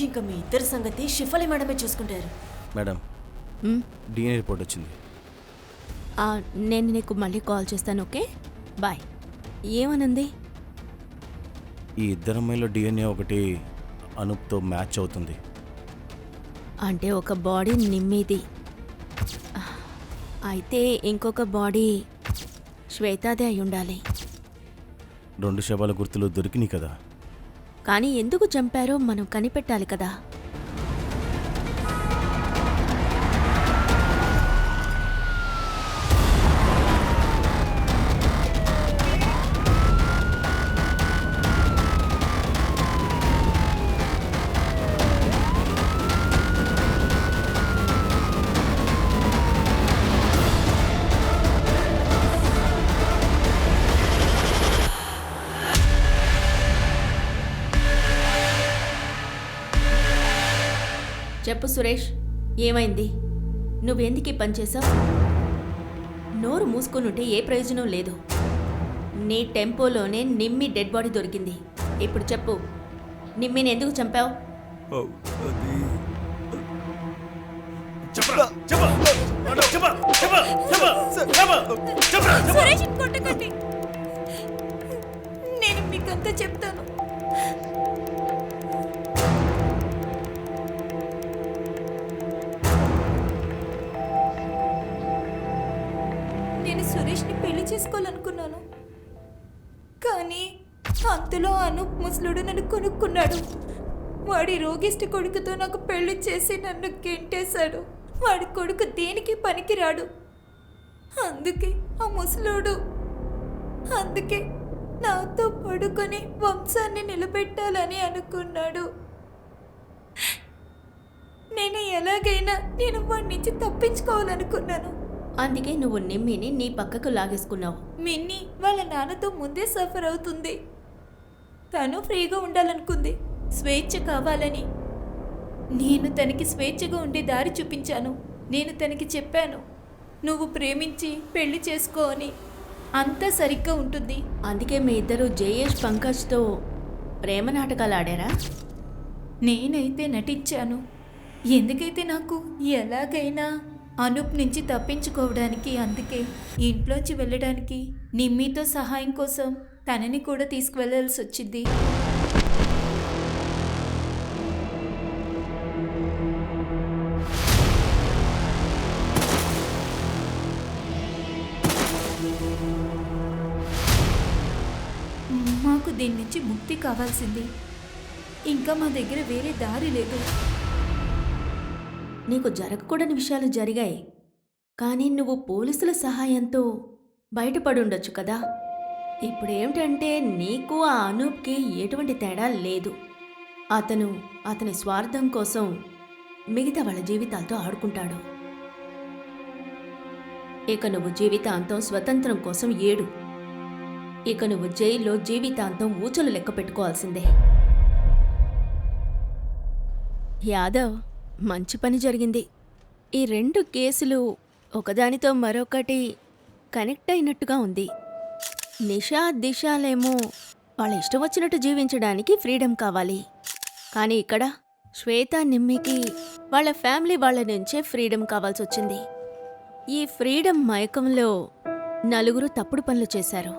ఇంకా మీ ఇద్దరి సంగతి షిఫలి మేడమే చూసుకుంటారు. మేడం, డిఎన్ఏ రిపోర్ట్ వచ్చింది. నేను నీకు మళ్ళీ కాల్ చేస్తాను. Okay, bye. ఏమనుంది? ఈ ఇద్దరు అమ్మాయిలో డిఎన్ఏ ఒకటి అనూప్తో మ్యాచ్ అవుతుంది. అంటే ఒక బాడీ నిమ్మిది, అయితే ఇంకొక బాడీ శ్వేతాదే అయి ఉండాలి. 2 శవాల గుర్తులు దొరికినాయి కదా. కానీ ఎందుకు చంపారో మనం కనిపెట్టాలి కదా. చెప్పు సురేష్, ఏమైంది? నువ్వెందుకు ఈ పని చేసావు? నోరు మూసుకునుంటే ఏ ప్రయోజనం లేదు. నీ టెంపోలోనే నిమ్మి డెడ్ బాడీ దొరికింది. ఇప్పుడు చెప్పు, నిమ్మిని ఎందుకు చంపావు? సురేష్, కొట్టకండి. నేను మీకంతా చెప్తాను. నేను సురేష్ని పెళ్లి చేసుకోవాలనుకున్నాను, కానీ అంతలో అనూప్ ముసలుడు నన్ను కొనుక్కున్నాడు. వాడి రోగిష్టి కొడుకుతో నాకు పెళ్లి చేసి నన్ను గెంటేశాడు. వాడి కొడుకు దేనికి పనికిరాడు. అందుకే ఆ ముసలుడు నాతో పడుకొని వంశాన్ని నిలబెట్టాలని అనుకున్నాడు. నేను ఎలాగైనా వాడి నుంచి తప్పించుకోవాలనుకున్నాను. అందుకే నువ్వు నిమ్మిని నీ పక్కకు లాగేసుకున్నావు. మిన్ని వాళ్ళ నాన్నతో ముందే సఫర్ అవుతుంది. తను ఫ్రీగా ఉండాలనుకుంది, స్వేచ్ఛ కావాలని. నేను తనకి స్వేచ్ఛగా ఉండే దారి చూపించాను. నేను తనకి చెప్పాను, నువ్వు ప్రేమించి పెళ్లి చేసుకో అని. అంతా సరిగ్గా ఉంటుంది. అందుకే మీ ఇద్దరు జయేష్ పంకజ్తో ప్రేమ నాటకాలు ఆడారా? నేనైతే నటించాను. ఎందుకైతే నాకు ఎలాగైనా అనూప్ నుంచి తప్పించుకోవడానికి, అందుకే ఇంట్లోంచి వెళ్ళడానికి నిమ్మితో సహాయం కోసం తనని కూడా తీసుకువెళ్ళాల్సి వచ్చింది. మాకు దీని నుంచి ముక్తి కావాల్సింది. ఇంకా మా దగ్గర వేరే దారి లేదు. నీకు జరగకూడని విషయాలు జరిగాయి, కానీ నువ్వు పోలీసుల సహాయంతో బయటపడుండొచ్చు కదా. ఇప్పుడేమిటంటే నీకు ఆ అనూప్కి ఎటువంటి తేడా లేదు. అతను అతని స్వార్థం కోసం మిగతా వాళ్ళ జీవితాలతో ఆడుకుంటాడు. ఇక నువ్వు జీవితాంతం స్వతంత్రం కోసం ఏడు. ఇక నువ్వు జైల్లో జీవితాంతం ఊచలు లెక్క పెట్టుకోవాల్సిందే. యాదవ్, మంచి పని జరిగింది. ఈ 2 కేసులు ఒకదానితో మరొకటి కనెక్ట్ అయినట్టుగా ఉంది. నిషా దిశాలేమో వాళ్ళ ఇష్టం వచ్చినట్టు జీవించడానికి ఫ్రీడమ్ కావాలి, కానీ ఇక్కడ శ్వేత నిమ్మికి వాళ్ళ ఫ్యామిలీ వాళ్ళ నుంచే ఫ్రీడమ్ కావాల్సి వచ్చింది. ఈ ఫ్రీడమ్ మైకంలో 4 తప్పుడు పనులు చేశారు.